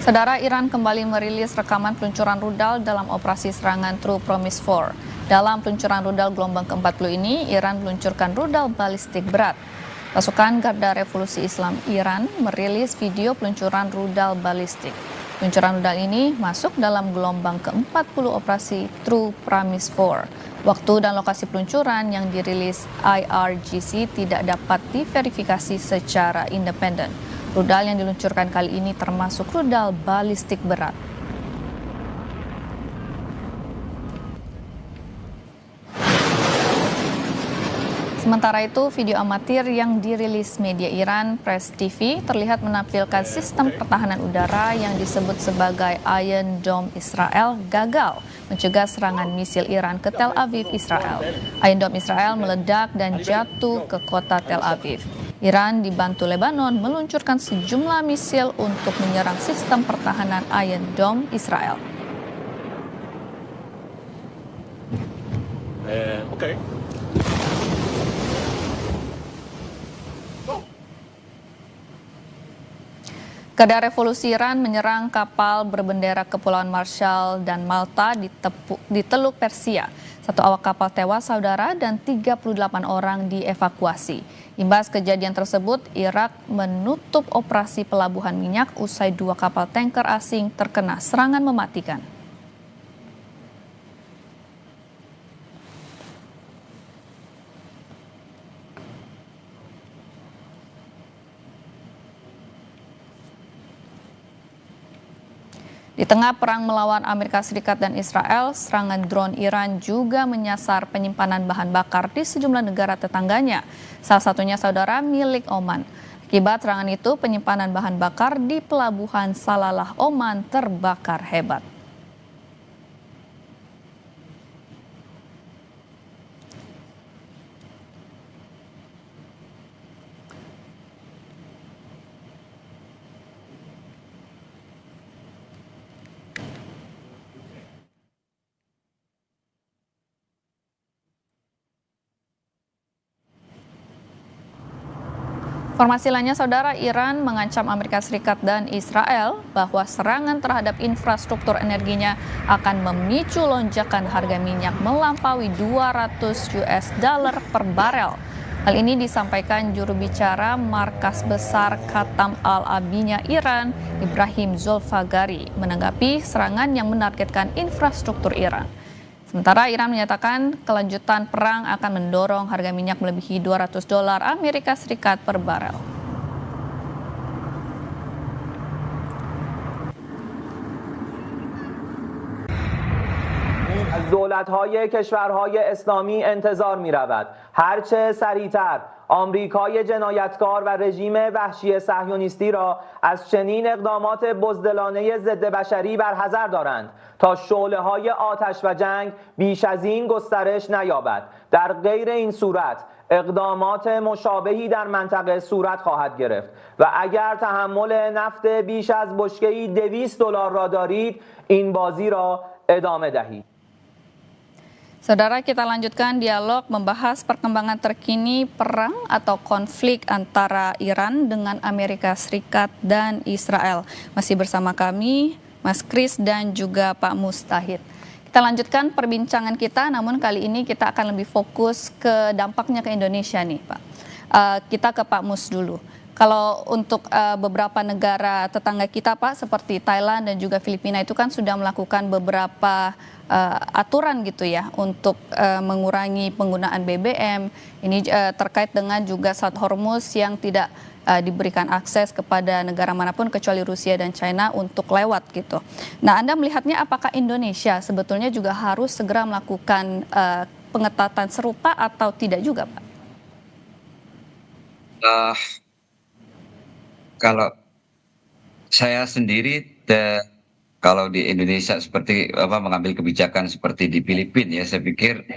Saudara, Iran kembali merilis rekaman peluncuran rudal dalam operasi serangan True Promise 4. Dalam peluncuran rudal gelombang ke-40 ini, Iran meluncurkan rudal balistik berat. Pasukan Garda Revolusi Islam Iran merilis video peluncuran rudal balistik. Peluncuran rudal ini masuk dalam gelombang ke-40 operasi True Promise 4. Waktu dan lokasi peluncuran yang dirilis IRGC tidak dapat diverifikasi secara independen. Rudal yang diluncurkan kali ini termasuk rudal balistik berat. Sementara itu, video amatir yang dirilis media Iran Press TV terlihat menampilkan sistem pertahanan udara yang disebut sebagai Iron Dome Israel gagal mencegah serangan misil Iran ke Tel Aviv, Israel. Iron Dome Israel meledak dan jatuh ke kota Tel Aviv. Iran dibantu Lebanon meluncurkan sejumlah misil untuk menyerang sistem pertahanan Iron Dome Israel. Okay. Garda Revolusi Iran menyerang kapal berbendera Kepulauan Marshall dan Malta di Teluk Persia. Satu awak kapal tewas, saudara, dan 38 orang dievakuasi. Imbas kejadian tersebut, Irak menutup operasi pelabuhan minyak usai 2 kapal tanker asing terkena serangan mematikan. Di tengah perang melawan Amerika Serikat dan Israel, serangan drone Iran juga menyasar penyimpanan bahan bakar di sejumlah negara tetangganya. Salah satunya, saudara, milik Oman. Akibat serangan itu, penyimpanan bahan bakar di pelabuhan Salalah, Oman terbakar hebat. Informasi lainnya, saudara, Iran mengancam Amerika Serikat dan Israel bahwa serangan terhadap infrastruktur energinya akan memicu lonjakan harga minyak melampaui $200 per barel. Hal ini disampaikan juru bicara Markas Besar Khatam Al-Abinya Iran, Ibrahim Zulfagari, menanggapi serangan yang menargetkan infrastruktur Iran. Sementara Iran menyatakan kelanjutan perang akan mendorong harga minyak melebihi $200 Amerika Serikat per barel. از دولت‌های کشورهای اسلامی انتظار می‌رود هرچه سریعتر آمریکای جنایتکار و رژیم وحشی صهیونیستی را از چنین اقدامات بزدلانه ضد بشری برحذر دارند تا شعله‌های آتش و جنگ بیش از این گسترش نیابد. در غیر این صورت اقدامات مشابهی در منطقه صورت خواهد گرفت و اگر تحمل نفت بیش از بشکه‌ای $200 را دارید این بازی را ادامه دهید. Saudara, kita lanjutkan dialog membahas perkembangan terkini perang atau konflik antara Iran dengan Amerika Serikat dan Israel. Masih bersama kami, Mas Kris dan juga Pak Mustahid. Kita lanjutkan perbincangan kita, namun kali ini kita akan lebih fokus ke dampaknya ke Indonesia nih, Pak. Kita ke Pak Mus dulu. Kalau untuk beberapa negara tetangga kita, Pak, seperti Thailand dan juga Filipina itu kan sudah melakukan beberapa aturan gitu ya untuk mengurangi penggunaan BBM. Ini terkait dengan juga Selat Hormuz yang tidak diberikan akses kepada negara manapun kecuali Rusia dan China untuk lewat gitu. Nah, Anda melihatnya apakah Indonesia sebetulnya juga harus segera melakukan pengetatan serupa atau tidak juga, Pak? Kalau saya sendiri, kalau di Indonesia seperti mengambil kebijakan seperti di Filipina ya, saya pikir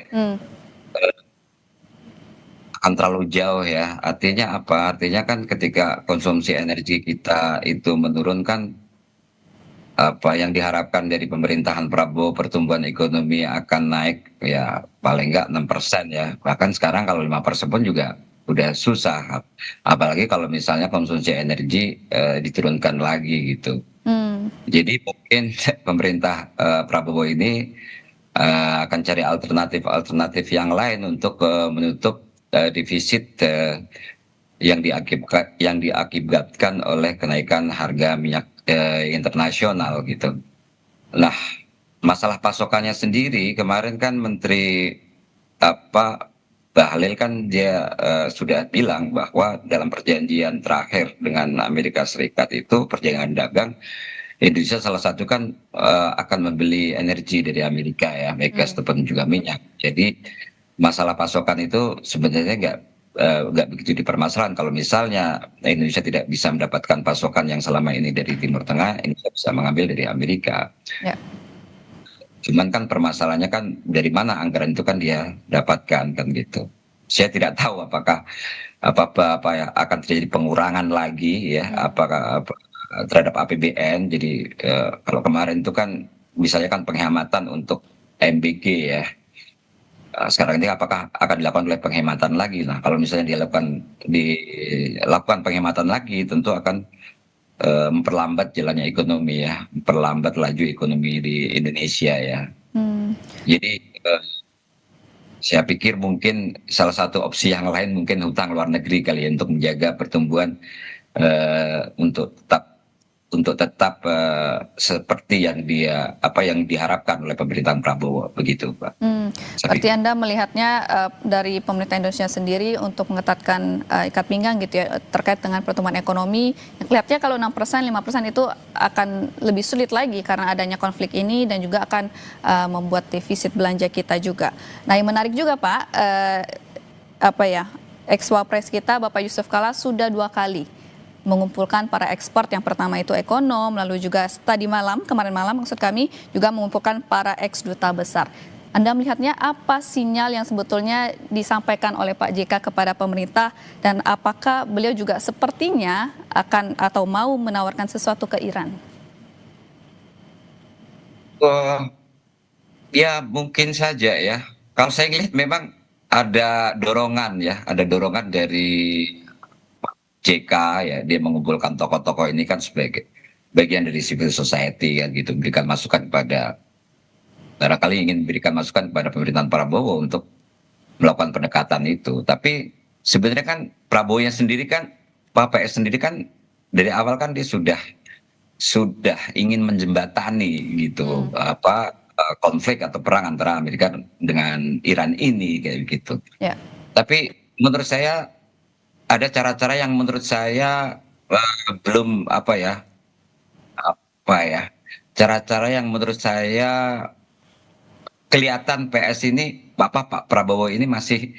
akan terlalu jauh ya. Artinya apa? Artinya kan ketika konsumsi energi kita itu menurun kan, apa yang diharapkan dari pemerintahan Prabowo pertumbuhan ekonomi akan naik ya paling enggak 6% ya. Bahkan sekarang kalau 5% pun juga udah susah, apalagi kalau misalnya konsumsi energi diturunkan lagi gitu. Jadi mungkin pemerintah Prabowo ini akan cari alternatif yang lain untuk menutup defisit yang diakibatkan oleh kenaikan harga minyak internasional gitu. Nah, masalah pasokannya sendiri kemarin kan Menteri Bahlil kan dia sudah bilang bahwa dalam perjanjian terakhir dengan Amerika Serikat itu perjanjian dagang, Indonesia salah satu kan akan membeli energi dari Amerika ya, baik gas ataupun juga minyak. Jadi masalah pasokan itu sebenarnya nggak begitu dipermasalahan. Kalau misalnya Indonesia tidak bisa mendapatkan pasokan yang selama ini dari Timur Tengah, Indonesia bisa mengambil dari Amerika. Ya. Cuman kan permasalahannya kan dari mana anggaran itu kan dia dapatkan kan gitu. Saya tidak tahu apakah apa ya akan terjadi pengurangan lagi ya, apakah terhadap APBN. Jadi kalau kemarin itu kan misalnya kan penghematan untuk MBG ya. Sekarang ini apakah akan dilakukan oleh penghematan lagi? Nah, kalau misalnya dilakukan penghematan lagi, tentu akan memperlambat jalannya ekonomi ya, memperlambat laju ekonomi di Indonesia ya. Jadi saya pikir mungkin salah satu opsi yang lain mungkin hutang luar negeri kali ya, untuk menjaga pertumbuhan untuk tetap seperti yang diharapkan oleh pemerintahan Prabowo begitu, Pak. Berarti Anda melihatnya dari pemerintah Indonesia sendiri untuk mengetatkan ikat pinggang gitu ya terkait dengan pertumbuhan ekonomi. Kelihatannya kalau 6%, 5% itu akan lebih sulit lagi karena adanya konflik ini dan juga akan membuat defisit belanja kita juga. Nah, yang menarik juga Pak, ex-wapres kita Bapak Yusuf Kala sudah 2 kali mengumpulkan para ekspert, yang pertama itu ekonom, lalu juga kemarin malam maksud kami juga mengumpulkan para ex-duta besar. Anda melihatnya apa sinyal yang sebetulnya disampaikan oleh Pak JK kepada pemerintah dan apakah beliau juga sepertinya akan atau mau menawarkan sesuatu ke Iran? Ya mungkin saja ya. Kalau saya lihat memang ada dorongan dari JK ya, dia mengumpulkan tokoh-tokoh ini kan sebagai bagian dari civil society kan gitu, memberikan masukan barangkali ingin memberikan masukan kepada pemerintahan Prabowo untuk melakukan pendekatan itu. Tapi sebenarnya kan Prabowo sendiri kan, Pak PS sendiri kan dari awal kan dia sudah ingin menjembatani gitu konflik atau perang antara Amerika dengan Iran ini kayak gitu. Ya. Tapi menurut saya ada cara-cara yang menurut saya belum cara-cara yang menurut saya kelihatan PS ini Pak Prabowo ini masih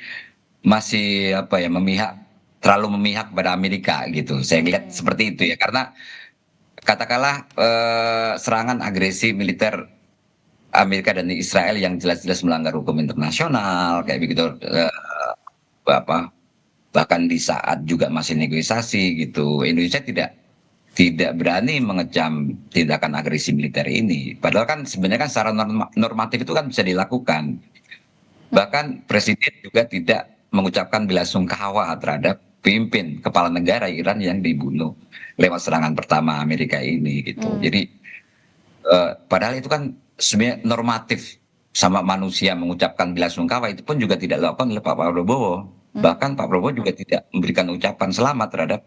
terlalu memihak pada Amerika gitu. Saya lihat seperti itu ya, karena katakanlah serangan agresi militer Amerika dan Israel yang jelas-jelas melanggar hukum internasional kayak begitu, bahkan di saat juga masih negosiasi gitu, Indonesia tidak berani mengecam tindakan agresi militer ini. Padahal kan sebenarnya kan secara normatif itu kan bisa dilakukan. Bahkan Presiden juga tidak mengucapkan belasungkawa terhadap pimpin kepala negara Iran yang dibunuh lewat serangan pertama Amerika ini gitu. Jadi padahal itu kan sebenarnya normatif, sama manusia mengucapkan belasungkawa itu pun juga tidak dilakukan oleh Pak Prabowo. Bahkan Pak Prabowo juga tidak memberikan ucapan selamat terhadap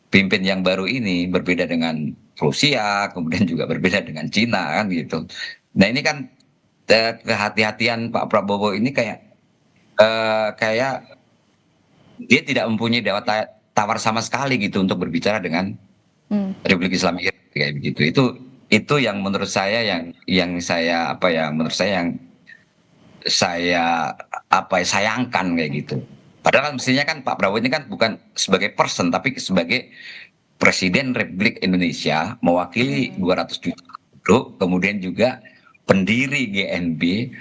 pimpin yang baru ini, berbeda dengan Rusia, kemudian juga berbeda dengan Cina kan gitu. Nah ini kan kehati-hatian Pak Prabowo ini kayak dia tidak mempunyai daya tawar sama sekali gitu untuk berbicara dengan Republik Islam Iran kayak begitu. Itu yang menurut saya yang saya sayangkan kayak gitu. Padahal kan mestinya kan Pak Prabowo ini kan bukan sebagai person tapi sebagai Presiden Republik Indonesia, mewakili 200 juta penduduk, kemudian juga pendiri GNB,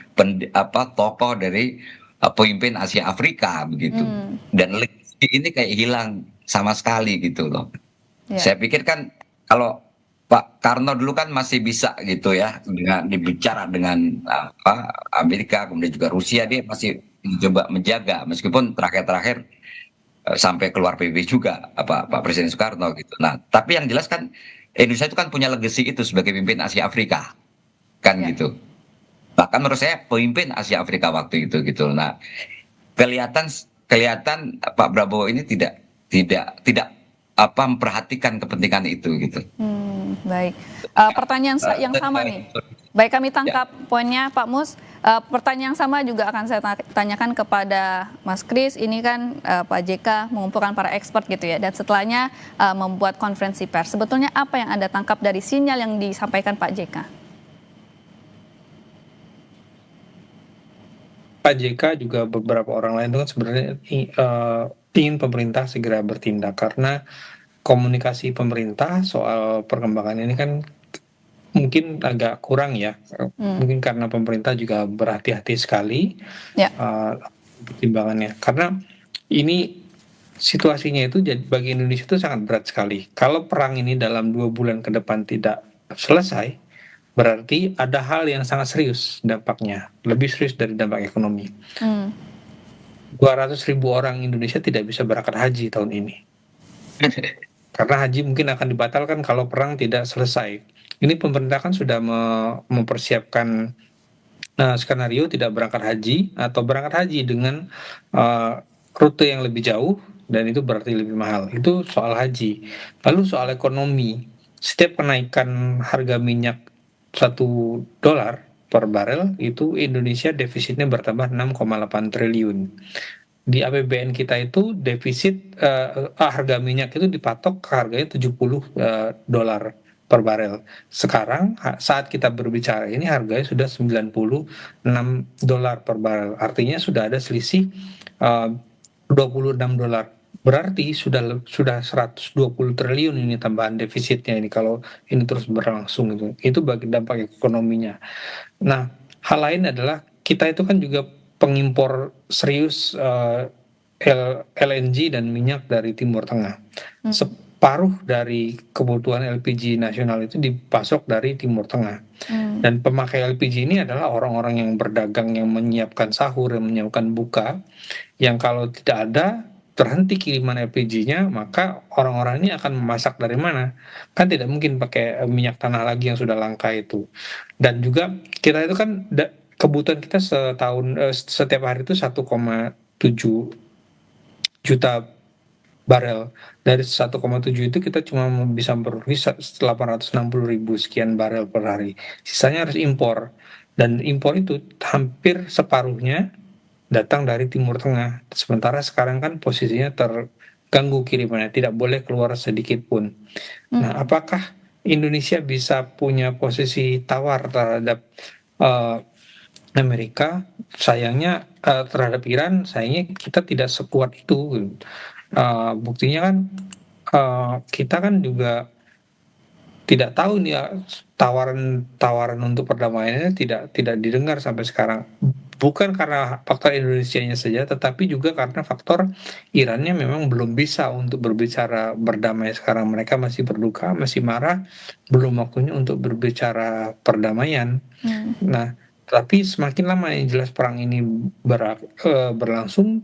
tokoh dari pemimpin Asia Afrika begitu. Dan legasi ini kayak hilang sama sekali gitu loh. Saya pikir kan kalau Pak Karno dulu kan masih bisa gitu ya dengan dibicara dengan Amerika, kemudian juga Rusia, dia masih coba menjaga meskipun terakhir sampai keluar PBB juga Pak Presiden Soekarno gitu. Nah, tapi yang jelas kan Indonesia itu kan punya legacy itu sebagai pemimpin Asia Afrika, kan gitu. Bahkan menurut saya pemimpin Asia Afrika waktu itu gitu. Nah, kelihatan Pak Prabowo ini tidak memperhatikan kepentingan itu gitu. Baik. Pertanyaan yang sama nih. Baik, kami tangkap poinnya Pak Mus. Pertanyaan yang sama juga akan saya tanyakan kepada Mas Kris. Ini kan Pak JK mengumpulkan para expert gitu ya, dan setelahnya membuat konferensi pers. Sebetulnya apa yang Anda tangkap dari sinyal yang disampaikan Pak JK? Pak JK juga beberapa orang lain itu kan sebenarnya ingin pemerintah segera bertindak, karena komunikasi pemerintah soal perkembangan ini kan mungkin agak kurang ya. Mungkin karena pemerintah juga berhati-hati sekali pertimbangannya, karena ini situasinya itu bagi Indonesia itu sangat berat sekali. Kalau perang ini dalam 2 bulan ke depan tidak selesai, berarti ada hal yang sangat serius dampaknya, lebih serius dari dampak ekonomi. 200.000 orang Indonesia tidak bisa berangkat haji tahun ini. Karena haji mungkin akan dibatalkan kalau perang tidak selesai. Ini pemerintah kan sudah mempersiapkan skenario tidak berangkat haji atau berangkat haji dengan rute yang lebih jauh, dan itu berarti lebih mahal. Itu soal haji. Lalu soal ekonomi, setiap kenaikan harga minyak $1 per barel itu Indonesia defisitnya bertambah 6,8 triliun. Di APBN kita itu defisit harga minyak itu dipatok ke harganya $70 per barel. Sekarang saat kita berbicara ini harganya sudah $96 per barel. Artinya sudah ada selisih $26. Berarti sudah 120 triliun ini tambahan defisitnya ini kalau ini terus berlangsung itu. Itu bagi dampak ekonominya. Nah, hal lain adalah kita itu kan juga pengimpor serius LNG dan minyak dari Timur Tengah. Separuh dari kebutuhan LPG nasional itu dipasok dari Timur Tengah. Dan pemakai LPG ini adalah orang-orang yang berdagang, yang menyiapkan sahur, yang menyiapkan buka, yang kalau tidak ada terhenti kiriman LPG-nya, maka orang-orang ini akan memasak dari mana? Kan tidak mungkin pakai minyak tanah lagi yang sudah langka itu. Dan juga kita itu kan kebutuhan kita setiap hari itu 1,7 juta barel. Dari 1,7 itu kita cuma bisa memproduksi 860.000 sekian barel per hari. Sisanya harus impor. Dan impor itu hampir separuhnya datang dari Timur Tengah. Sementara sekarang kan posisinya terganggu kirimannya, tidak boleh keluar sedikit pun. Nah, apakah Indonesia bisa punya posisi tawar terhadap Amerika? Sayangnya terhadap Iran, sayangnya kita tidak sekuat itu. Buktinya kan kita kan juga tidak tahu nih tawaran untuk perdamaiannya tidak didengar sampai sekarang. Bukan karena faktor Indonesianya saja, tetapi juga karena faktor Irannya memang belum bisa untuk berbicara berdamai sekarang. Mereka masih berduka, masih marah, belum waktunya untuk berbicara perdamaian. Nah, tapi semakin lama yang jelas perang ini berlangsung,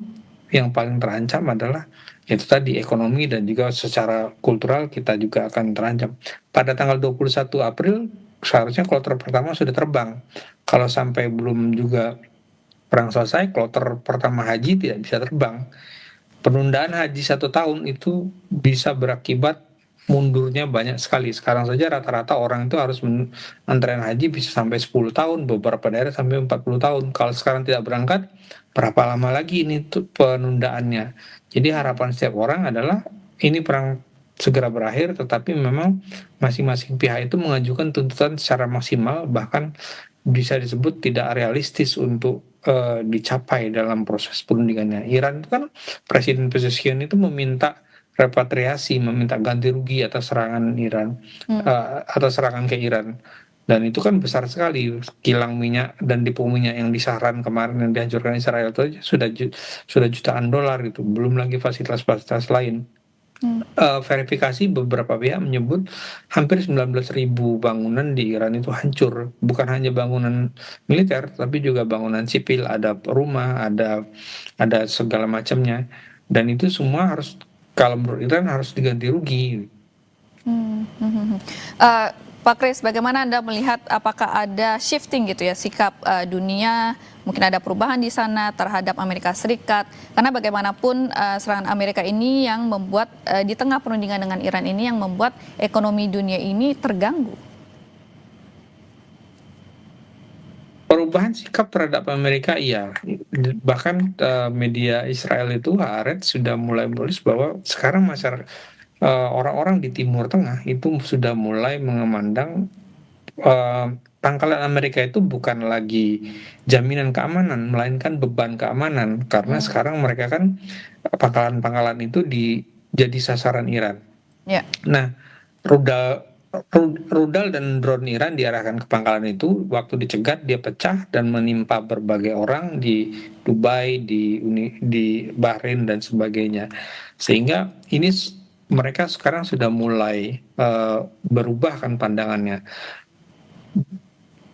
yang paling terancam adalah itu tadi ekonomi, dan juga secara kultural kita juga akan terancam. Pada tanggal 21 April seharusnya kloter pertama sudah terbang. Kalau sampai belum juga perang selesai, kloter pertama haji tidak bisa terbang. Penundaan haji 1 tahun itu bisa berakibat mundurnya banyak sekali. Sekarang saja rata-rata orang itu harus antrean haji bisa sampai 10 tahun, beberapa daerah sampai 40 tahun. Kalau sekarang tidak berangkat, berapa lama lagi ini penundaannya? Jadi harapan setiap orang adalah ini perang segera berakhir, tetapi memang masing-masing pihak itu mengajukan tuntutan secara maksimal, bahkan bisa disebut tidak realistis untuk dicapai dalam proses perundingannya. Iran itu kan Presiden Pezeshkian itu meminta repatriasi, meminta ganti rugi atas serangan Iran, atas serangan ke Iran. Dan itu kan besar sekali, kilang minyak dan depo minyak yang di Sahran kemarin yang dihancurkan Israel itu sudah jutaan dolar gitu, belum lagi fasilitas-fasilitas lain. Verifikasi beberapa pihak menyebut hampir 19.000 bangunan di Iran itu hancur, bukan hanya bangunan militer tapi juga bangunan sipil, ada rumah, ada segala macamnya, dan itu semua harus, kalau menurut Iran, harus diganti rugi. Pak Kris, bagaimana Anda melihat apakah ada shifting gitu ya sikap dunia, mungkin ada perubahan di sana terhadap Amerika Serikat, karena bagaimanapun serangan Amerika ini yang membuat di tengah perundingan dengan Iran ini yang membuat ekonomi dunia ini terganggu. Perubahan sikap terhadap Amerika, iya. Bahkan media Israel itu, Haaretz, sudah mulai menulis bahwa sekarang masyarakat orang-orang di Timur Tengah itu sudah mulai mengemandang pangkalan Amerika itu bukan lagi jaminan keamanan, melainkan beban keamanan. Karena sekarang mereka kan pangkalan-pangkalan itu jadi sasaran Iran. Ya. Nah, rudal dan drone Iran diarahkan ke pangkalan itu, waktu dicegat dia pecah dan menimpa berbagai orang di Dubai, di Bahrain dan sebagainya. Sehingga ini mereka sekarang sudah mulai berubah kan pandangannya.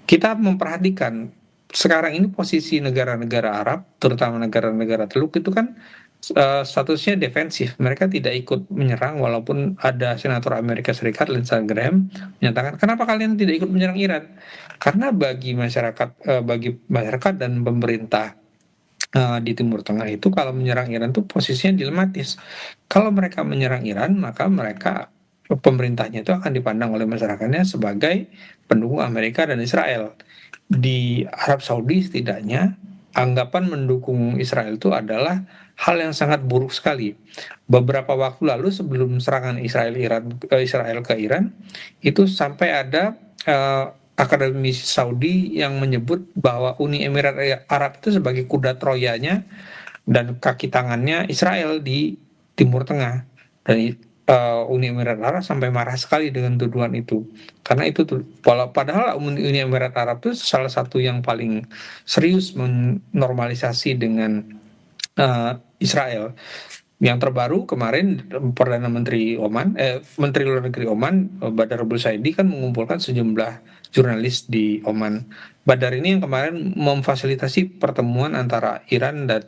Kita memperhatikan sekarang ini posisi negara-negara Arab, terutama negara-negara Teluk itu kan statusnya defensif. Mereka tidak ikut menyerang, walaupun ada senator Amerika Serikat Lindsey Graham menyatakan, kenapa kalian tidak ikut menyerang Iran? Karena bagi masyarakat dan pemerintah di Timur Tengah itu, kalau menyerang Iran itu posisinya dilematis. Kalau mereka menyerang Iran, maka pemerintahnya itu akan dipandang oleh masyarakatnya sebagai pendukung Amerika dan Israel. Di Arab Saudi setidaknya anggapan mendukung Israel itu adalah hal yang sangat buruk sekali. Beberapa waktu lalu sebelum serangan Israel ke Iran itu sampai ada akademisi Saudi yang menyebut bahwa Uni Emirat Arab itu sebagai kuda Troyanya dan kaki tangannya Israel di Timur Tengah. Dan Uni Emirat Arab sampai marah sekali dengan tuduhan itu. Karena itu padahal Uni Emirat Arab itu salah satu yang paling serius menormalisasi dengan Israel. Yang terbaru kemarin Perdana Menteri Menteri Luar Negeri Oman, Badar Abdul Saidi, kan mengumpulkan sejumlah jurnalis di Oman. Badar ini yang kemarin memfasilitasi pertemuan antara Iran dan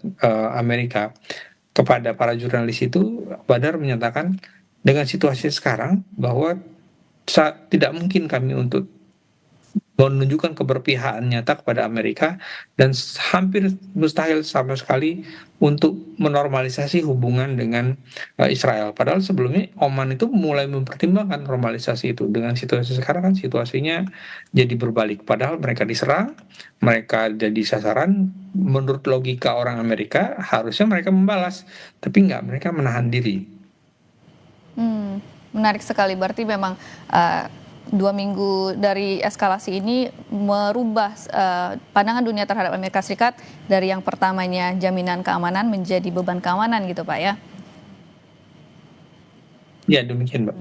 Amerika. Kepada para jurnalis itu, Badar menyatakan dengan situasi sekarang bahwa tidak mungkin kami untuk menunjukkan keberpihakan nyata kepada Amerika, dan hampir mustahil sama sekali untuk menormalisasi hubungan dengan Israel. Padahal sebelumnya Oman itu mulai mempertimbangkan normalisasi itu. Dengan situasi sekarang kan situasinya jadi berbalik. Padahal mereka diserang, mereka jadi sasaran. Menurut logika orang Amerika harusnya mereka membalas, tapi enggak, mereka menahan diri. Menarik sekali, berarti memang 2 minggu dari eskalasi ini merubah pandangan dunia terhadap Amerika Serikat dari yang pertamanya jaminan keamanan menjadi beban keamanan gitu Pak ya? Ya, demikian Mbak.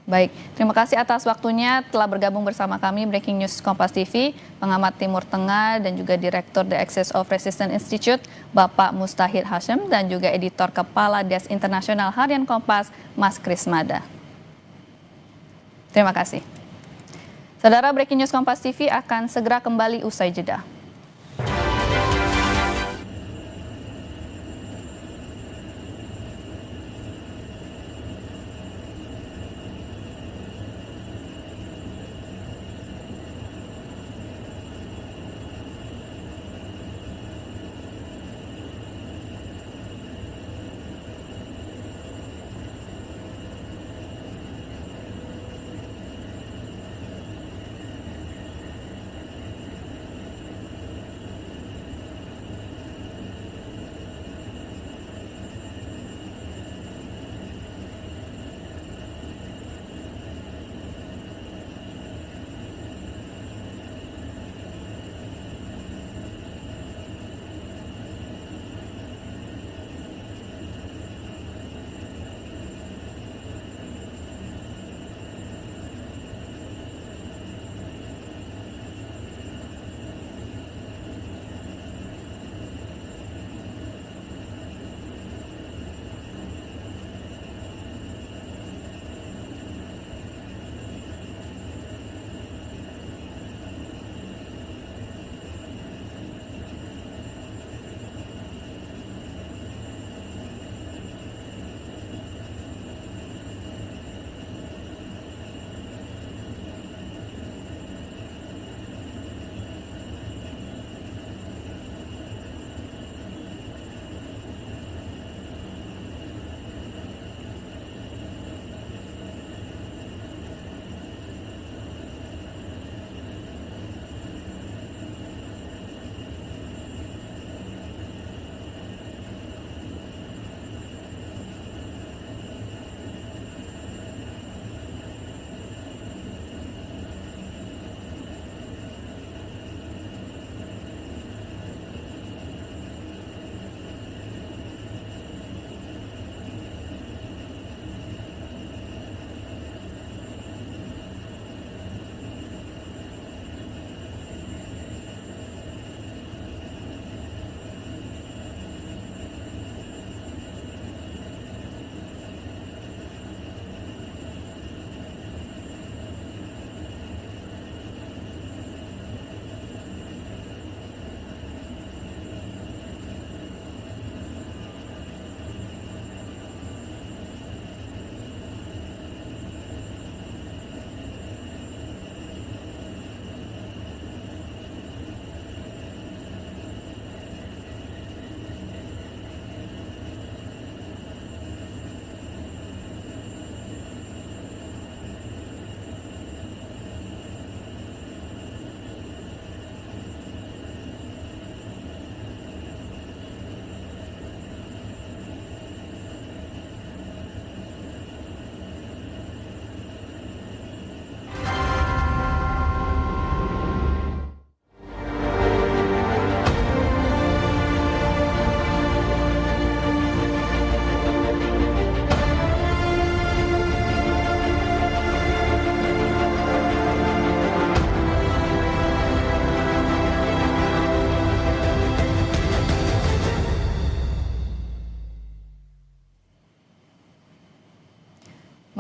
Baik, terima kasih atas waktunya telah bergabung bersama kami Breaking News Kompas TV, pengamat Timur Tengah dan juga Direktur The Axis of Resistance Institute, Bapak Mustahil Hashim, dan juga Editor Kepala Desk Internasional Harian Kompas, Mas Kris Mada. Terima kasih. Saudara, Breaking News Kompas TV akan segera kembali usai jeda.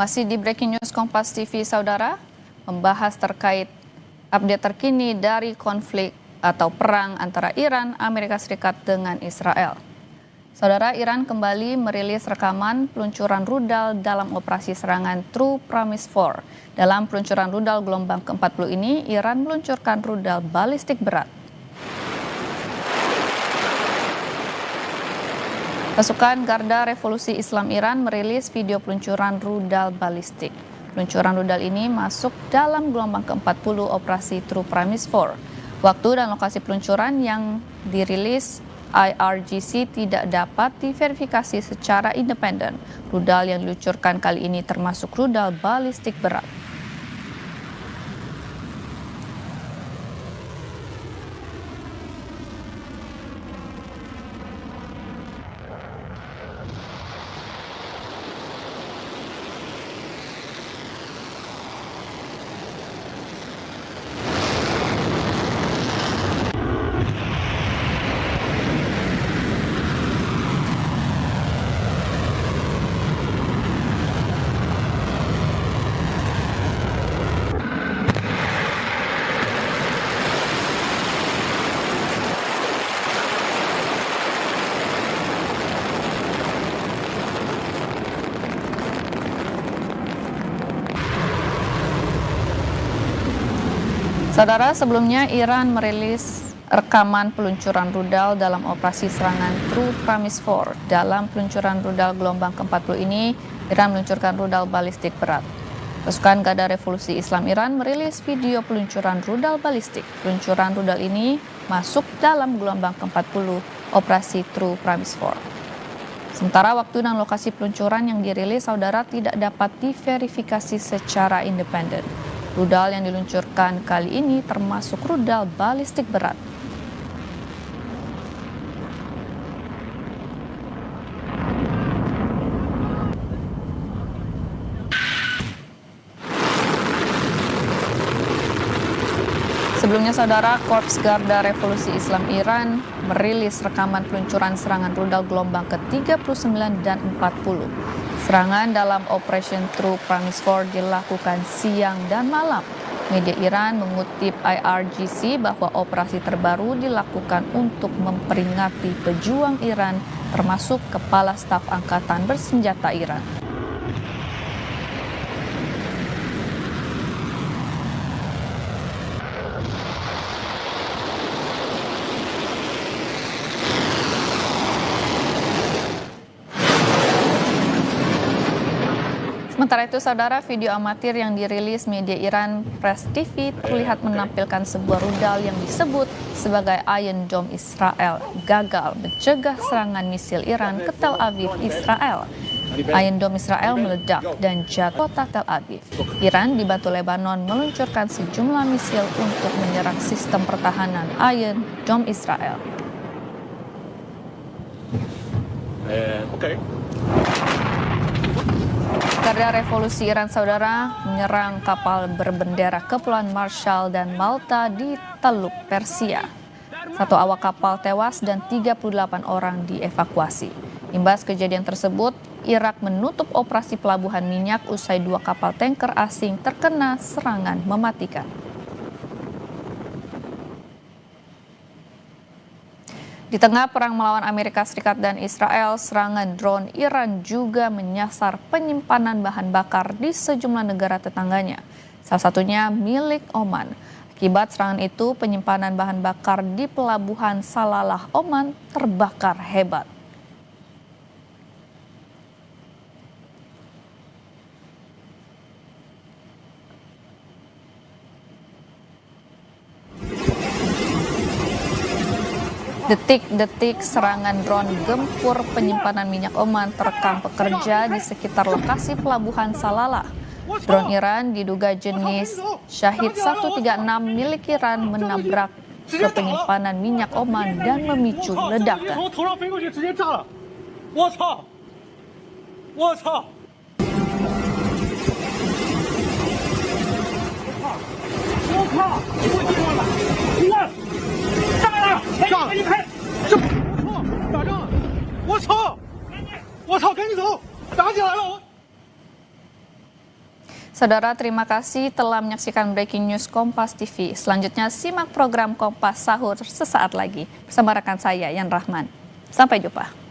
Masih di Breaking News Kompas TV, Saudara, membahas terkait update terkini dari konflik atau perang antara Iran, Amerika Serikat dengan Israel. Saudara, Iran kembali merilis rekaman peluncuran rudal dalam operasi serangan True Promise 4. Dalam peluncuran rudal gelombang ke-40 ini, Iran meluncurkan rudal balistik berat. Pasukan Garda Revolusi Islam Iran merilis video peluncuran rudal balistik. Peluncuran rudal ini masuk dalam gelombang ke-40 operasi True Promise 4. Waktu dan lokasi peluncuran yang dirilis IRGC tidak dapat diverifikasi secara independen. Rudal yang diluncurkan kali ini termasuk rudal balistik berat. Saudara, sebelumnya Iran merilis rekaman peluncuran rudal dalam operasi serangan True Promise 4. Dalam peluncuran rudal gelombang ke-40 ini, Iran meluncurkan rudal balistik berat. Pasukan Garda Revolusi Islam Iran merilis video peluncuran rudal balistik. Peluncuran rudal ini masuk dalam gelombang ke-40 operasi True Promise 4. Sementara waktu dan lokasi peluncuran yang dirilis, Saudara, tidak dapat diverifikasi secara independen. Rudal yang diluncurkan kali ini termasuk rudal balistik berat. Sebelumnya, Saudara, Korps Garda Revolusi Islam Iran merilis rekaman peluncuran serangan rudal gelombang ke-39 dan 40. Serangan dalam Operation True Promise 4 dilakukan siang dan malam. Media Iran mengutip IRGC bahwa operasi terbaru dilakukan untuk memperingati pejuang Iran, termasuk Kepala Staf Angkatan Bersenjata Iran. Sementara itu, Saudara, video amatir yang dirilis media Iran Press TV terlihat menampilkan sebuah rudal yang disebut sebagai Iron Dome Israel gagal mencegah serangan misil Iran ke Tel Aviv, Israel. Iron Dome Israel meledak dan jatuh kota Tel Aviv. Iran dibantu Lebanon meluncurkan sejumlah misil untuk menyerang sistem pertahanan Iron Dome Israel. Garda Revolusi Iran, Saudara, menyerang kapal berbendera Kepulauan Marshall dan Malta di Teluk Persia. 1 awak kapal tewas dan 38 orang dievakuasi. Imbas kejadian tersebut, Irak menutup operasi pelabuhan minyak usai 2 kapal tanker asing terkena serangan mematikan. Di tengah perang melawan Amerika Serikat dan Israel, serangan drone Iran juga menyasar penyimpanan bahan bakar di sejumlah negara tetangganya, salah satunya milik Oman. Akibat serangan itu, penyimpanan bahan bakar di pelabuhan Salalah, Oman terbakar hebat. Detik-detik serangan drone gempur penyimpanan minyak Oman terekam pekerja di sekitar lokasi pelabuhan Salalah. Drone Iran diduga jenis Shahid 136 milik Iran menabrak ke penyimpanan minyak Oman dan memicu ledakan. Saudara, terima kasih telah menyaksikan Breaking News Kompas TV. Selanjutnya simak program Kompas Sahur sesaat lagi bersama rekan saya Yan Rahman. Sampai jumpa.